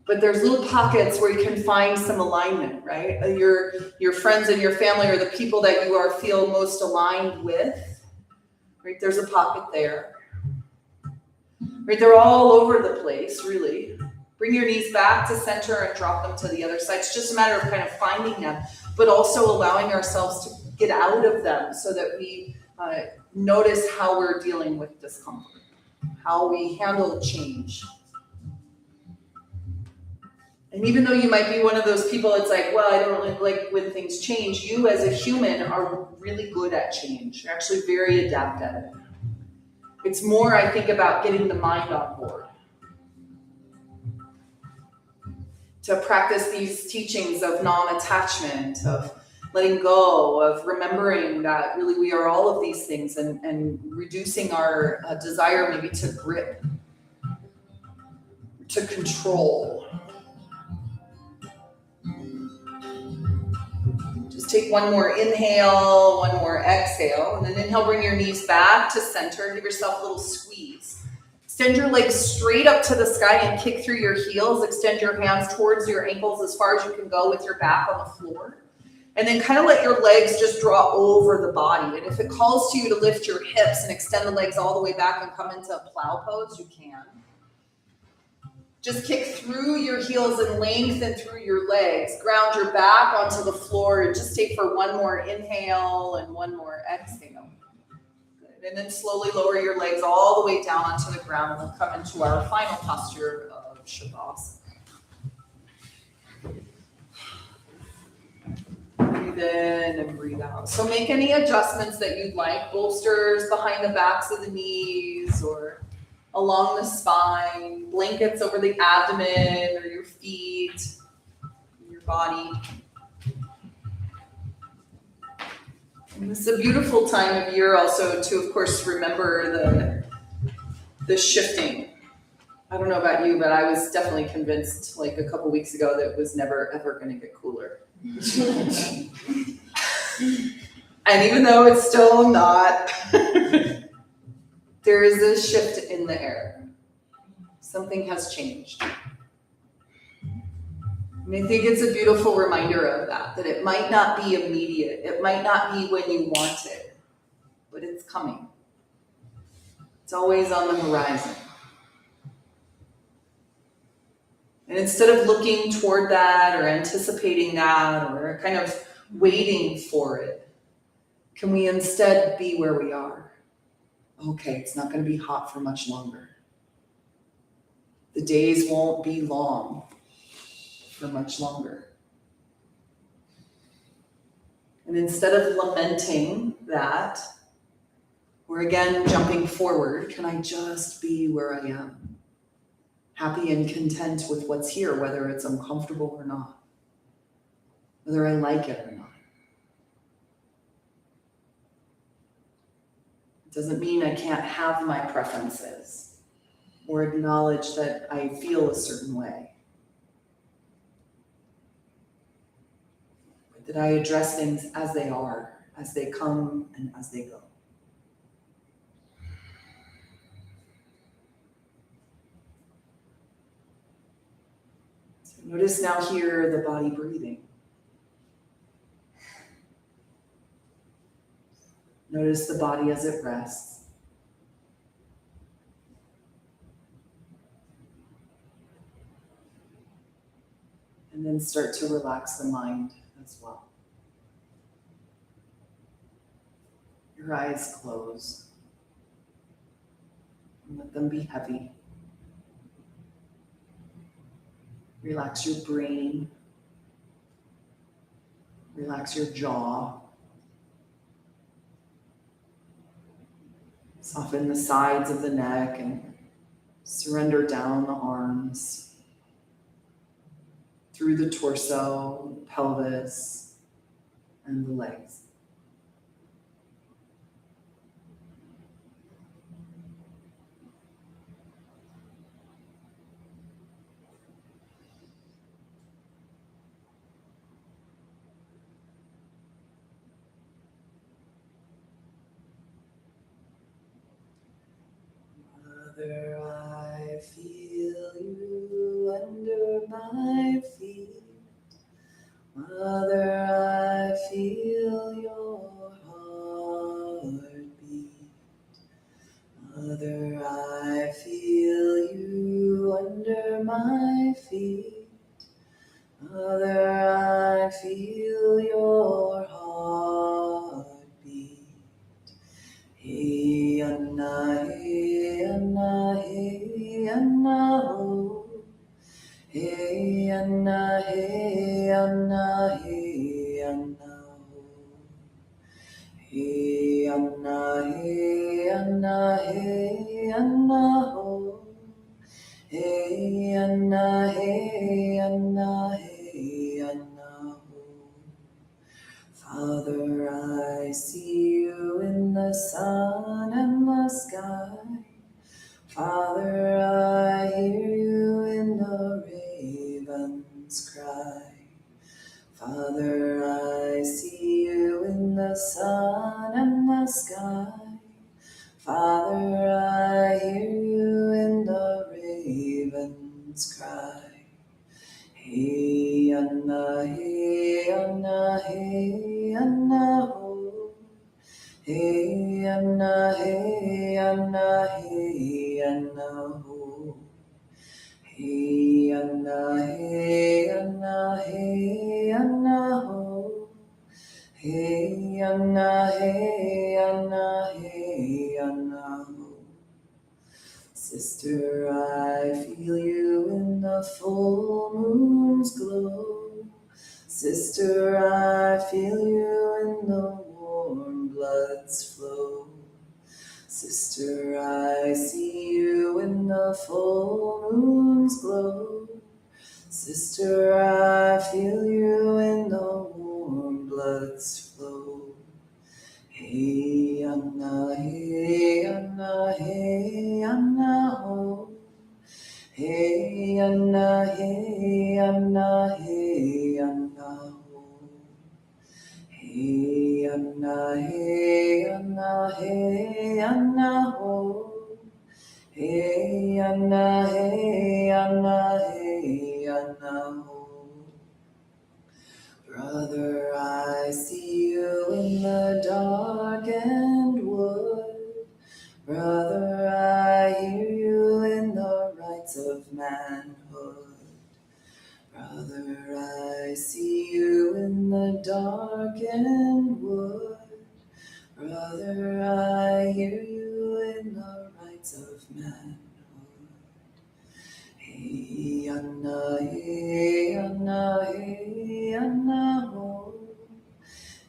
But there's little pockets where you can find some alignment, right? Your friends and your family are the people that you feel most aligned with, right? There's a pocket there. Right, they're all over the place, really. Bring your knees back to center and drop them to the other side. It's just a matter of kind of finding them, but also allowing ourselves to get out of them so that we notice how we're dealing with discomfort, how we handle change. And even though you might be one of those people that's like, well, I don't really like when things change, you as a human are really good at change. You're actually very adept at it. It's more, I think, about getting the mind on board. To practice these teachings of non-attachment, of letting go, of remembering that really we are all of these things, and reducing our desire maybe to grip, to control. Just take one more inhale, one more exhale, and then inhale, bring your knees back to center, give yourself a little squeeze. Extend your legs straight up to the sky and kick through your heels. Extend your hands towards your ankles as far as you can go with your back on the floor. And then kind of let your legs just draw over the body. And if it calls to you to lift your hips and extend the legs all the way back and come into a plow pose, you can. Just kick through your heels and lengthen through your legs. Ground your back onto the floor and just take for one more inhale and one more exhale. Good. And then slowly lower your legs all the way down onto the ground, and we'll come into our final posture of Shavasana. Breathe in and breathe out. So make any adjustments that you'd like. Bolsters behind the backs of the knees or along the spine, blankets over the abdomen or your feet, your body. And this is a beautiful time of year also to, of course, remember the shifting. I don't know about you, but I was definitely convinced like a couple weeks ago that it was never, ever going to get cooler. And even though it's still not, there is a shift in the air. Something has changed. And I think it's a beautiful reminder of that it might not be immediate. It might not be when you want it, but it's coming. It's always on the horizon. And instead of looking toward that or anticipating that or kind of waiting for it, can we instead be where we are? Okay, it's not going to be hot for much longer. The days won't be long for much longer. And instead of lamenting that, we're again jumping forward. Can I just be where I am? Happy and content with what's here, whether it's uncomfortable or not, whether I like it or not. It doesn't mean I can't have my preferences or acknowledge that I feel a certain way. But that I address things as they are, as they come and as they go. So notice now here the body breathing. Notice the body as it rests. And then start to relax the mind as well. Your eyes close. And let them be heavy. Relax your brain. Relax your jaw. Soften the sides of the neck and surrender down the arms, through the torso, pelvis, and the legs. Mother, I feel you under my feet. Mother, I feel your heartbeat. Mother, I feel you under my feet. Mother, I feel your heartbeat. Hey Anna, hey Anna, hey Anna, oh. Hey Anna, hey Anna, hey Anna, oh. Hey Anna, hey Anna, hey Anna, oh. Hey Anna, hey Anna, hey Anna, oh. Father, I see you in the sun and the sky. Father, I hear you in the ravens cry. Father, I see you in the sun and the sky. Father, I hear you in the ravens cry. Hey Anna, hey Anna, hey Anna, oh. Hey Anna, hey Anna, hey Anna, oh. Hey Anna, hey Anna, hey Anna, oh. Hey Anna, hey Anna, hey Anna, oh. Sister, I feel you in the full moon's glow. Sister, I feel you in the warm blood's flow. Sister, I see you in the full moon's glow. Sister, I feel you in the warm blood's flow. Hey Anna, hey Anna, hey Anna, oh. Hey Anna, hey Anna, hey Anna, oh. Hey Anna, hey Anna, hey Anna, oh. Hey Anna, hey Anna, hey Anna, oh. Brother, I see you in the darkened wood. Brother, I hear you in the rites of manhood. Brother, I see you in the darkened wood. Brother, I hear you in the rites of manhood. Hey Anna, hey Anna, hey Anna, oh.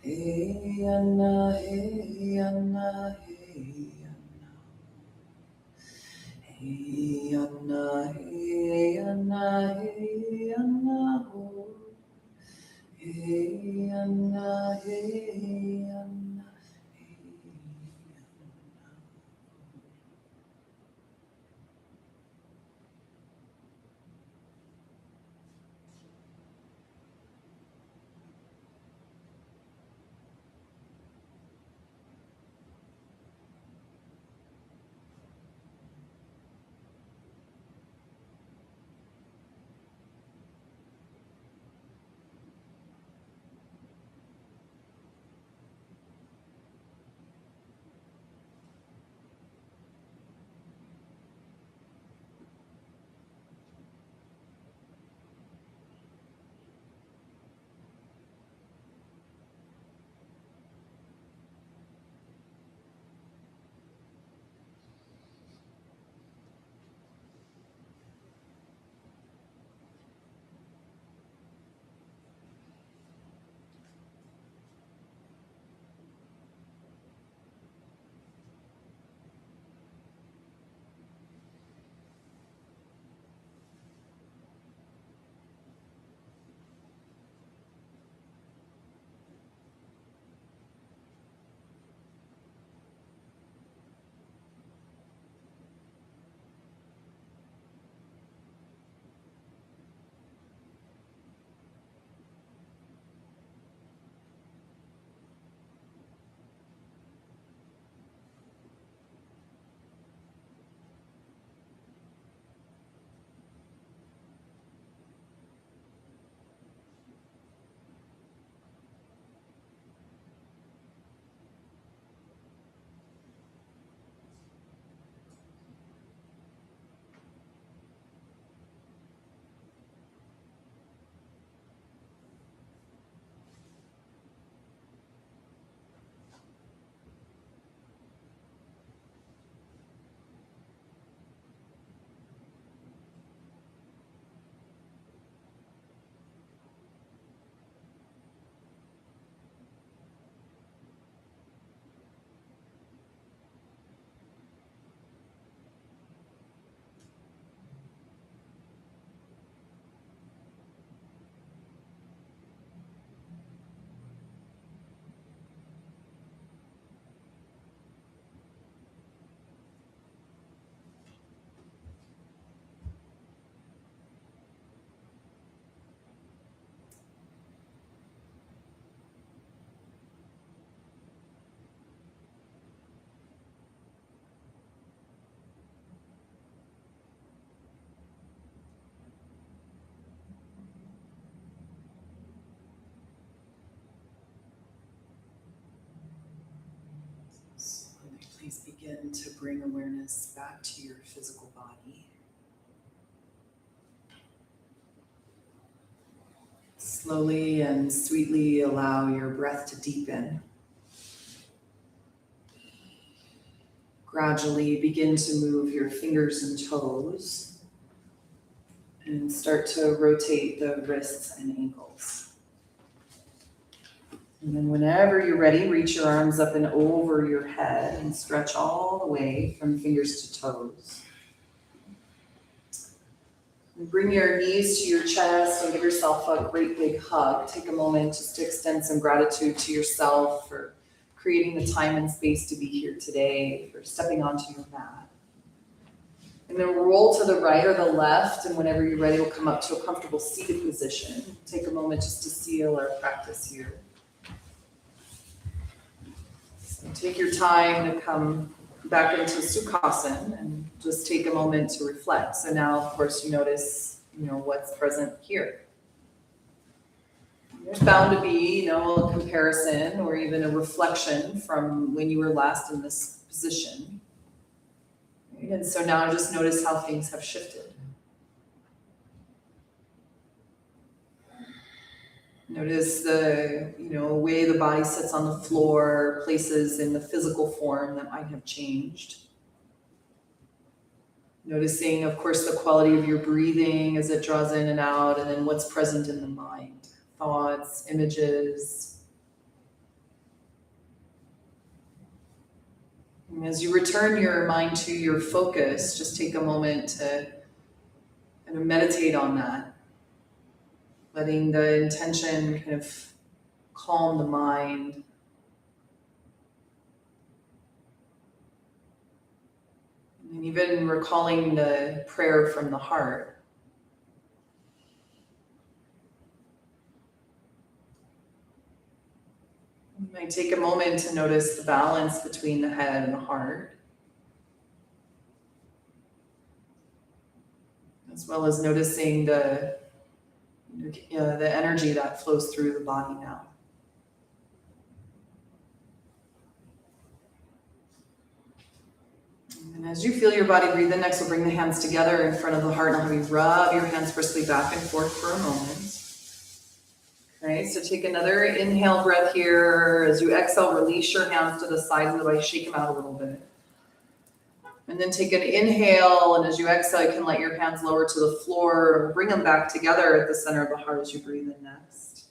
Hey Anna, hey Anna, hey Anna. Hey Anna, hey Anna, hey Anna, oh. Hey Anna, hey Anna, hey Anna. begin to bring awareness back to your physical body. Slowly and sweetly allow your breath to deepen. Gradually begin to move your fingers and toes and start to rotate the wrists and ankles. And then whenever you're ready, reach your arms up and over your head and stretch all the way from fingers to toes. And bring your knees to your chest and give yourself a great big hug. Take a moment just to extend some gratitude to yourself for creating the time and space to be here today, for stepping onto your mat. And then roll to the right or the left, and whenever you're ready, we'll come up to a comfortable seated position. Take a moment just to seal our practice here. So take your time to come back into Sukhasana and just take a moment to reflect. So now, of course, you notice, what's present here. There's bound to be, a comparison or even a reflection from when you were last in this position. Right? And so now just notice how things have shifted. Notice the, way the body sits on the floor, places in the physical form that might have changed. Noticing, of course, the quality of your breathing as it draws in and out, and then what's present in the mind. Thoughts, images. And as you return your mind to your focus, just take a moment to kind of meditate on that. Letting the intention kind of calm the mind. And even recalling the prayer from the heart. You might take a moment to notice the balance between the head and the heart, as well as noticing the energy that flows through the body now. And as you feel your body breathe in, next we'll bring the hands together in front of the heart and I'll have you rub your hands briskly back and forth for a moment. Okay, so take another inhale breath here. As you exhale, release your hands to the sides of the body, shake them out a little bit. And then take an inhale, and as you exhale, you can let your hands lower to the floor or bring them back together at the center of the heart as you breathe in next.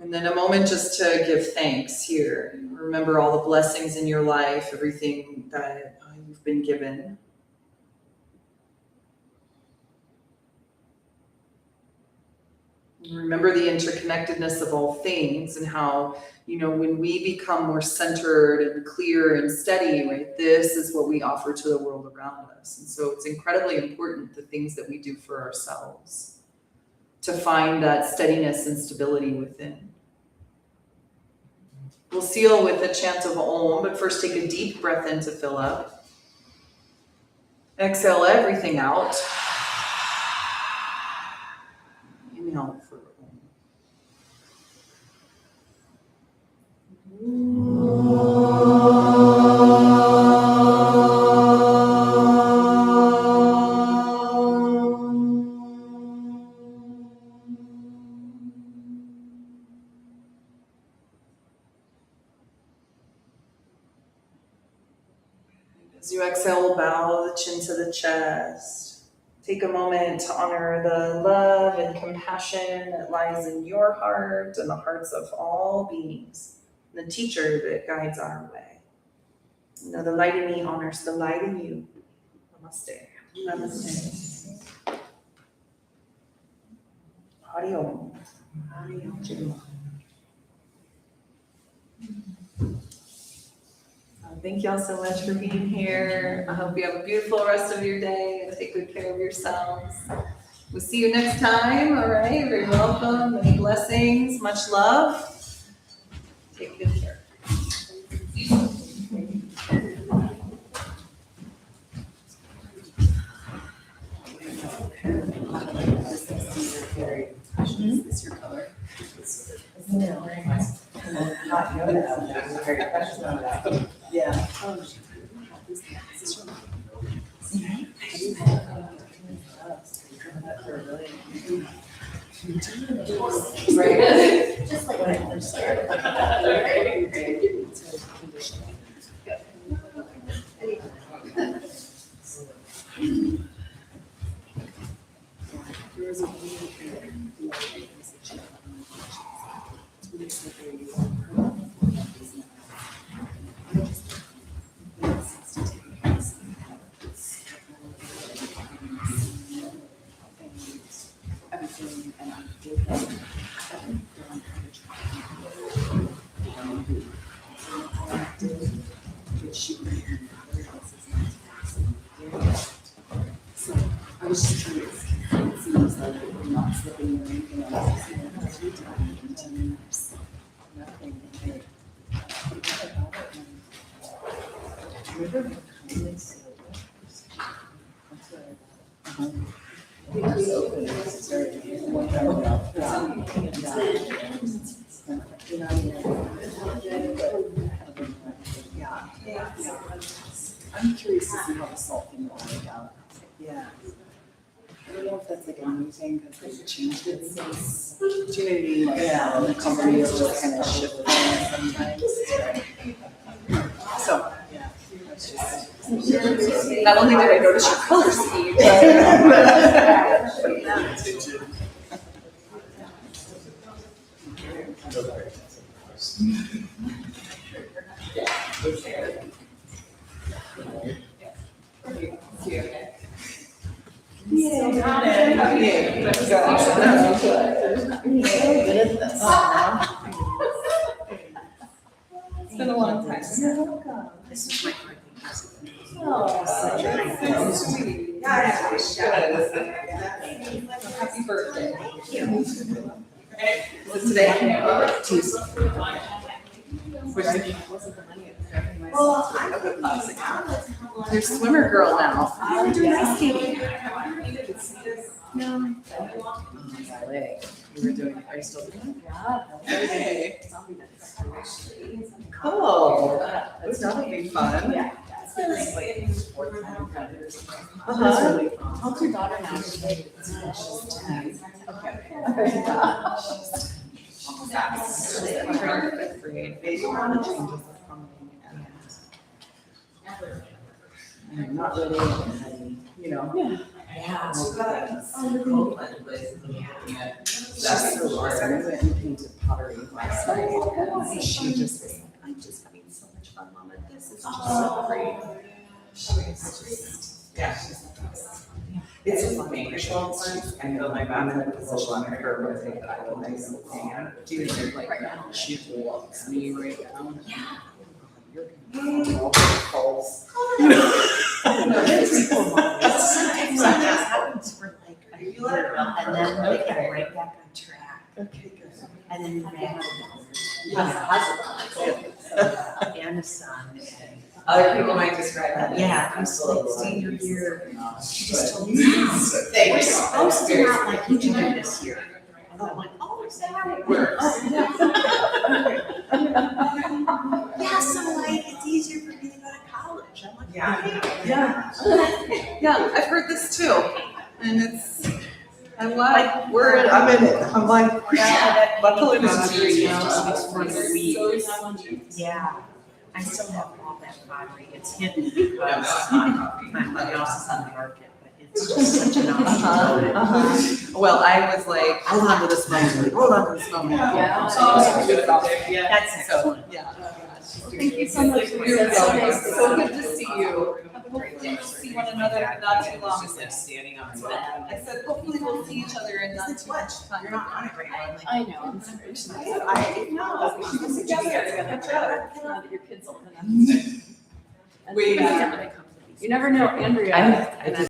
And then a moment just to give thanks here. Remember all the blessings in your life, everything that you've been given. Remember the interconnectedness of all things and how, when we become more centered and clear and steady, right, this is what we offer to the world around us. And so it's incredibly important, the things that we do for ourselves, to find that steadiness and stability within. We'll seal with a chant of Om, but first take a deep breath in to fill up. Exhale everything out. Inhale for Om. As you exhale, bow the chin to the chest. Take a moment to honor the love and compassion that lies in your heart and the hearts of all beings, the teacher that guides our way. The light in me honors the light in you. Namaste. Namaste. Hari Om. Hari Om. Thank y'all so much for being here. I hope you have a beautiful rest of your day and take good care of yourselves. We'll see you next time. All right. Very welcome. Many blessings. Much love. Take good care. Is this your color? No, very nice. Hot yoga, very precious. Yeah. Right. Just like when I first started. There was a really everything, and I did that. So I was just trying to, it seems like we're not slipping or anything else. Nothing. I'm curious to see how the salt thing will work out. Yeah. I don't know if that's like a new thing because they've changed it since. Do you know what I mean? Like, Yeah. the company is just kind of shifting sometimes. So, yeah. That's just. Not only did I notice your color scheme, It's been a long time. This is my happy birthday. Thank you. Was it today? Tuesday. There's swimmer girl now. Oh, do ice skating. No. You were doing, are you still doing it? Yeah. Okay. Oh, that's gonna be fun. Yeah. It's like fourth time credit or something. Uh-huh. It's really fun. How's your daughter now? She's 10. Fifth grade. They want to change the funding and I'm not really, you know. Yeah. It's just so awesome. We went and painted pottery last night and she just was like, I'm just having so much fun, Mama. This is just so great. It's funny. I know my mom in a position on her was like, I don't think so. Dude, like, she loves me right now. You're gonna be all the calls. Sometimes that happens for like a year and then they get right back on track. Okay, good. And then you have a husband and a son. Other people might describe that. Yeah, I'm like senior year. She just told me, Thank we're you. supposed to not like each other this year. And I'm like, oh, is that how it works? Yeah, so like it's easier for me to go to college. I'm like, Yeah. Yeah, I've heard this too, and it's, I'm like, I'm in it, I'm like, buckle in pottery, the yeah, I still have all that pottery. It's hidden because my house is on the market, but it's just such an awesome. Well, I was like, hold on to this moment, hold on to this moment. Yeah. That's excellent. Yeah. Thank you so much. You're welcome. So good to see you. Hopefully we'll see one another in not too long. standing on I said, hopefully we'll see each other in not too much time. You're not on it right now. I know. I know, we should get together. Your kids will. We, You never know, Andrea. I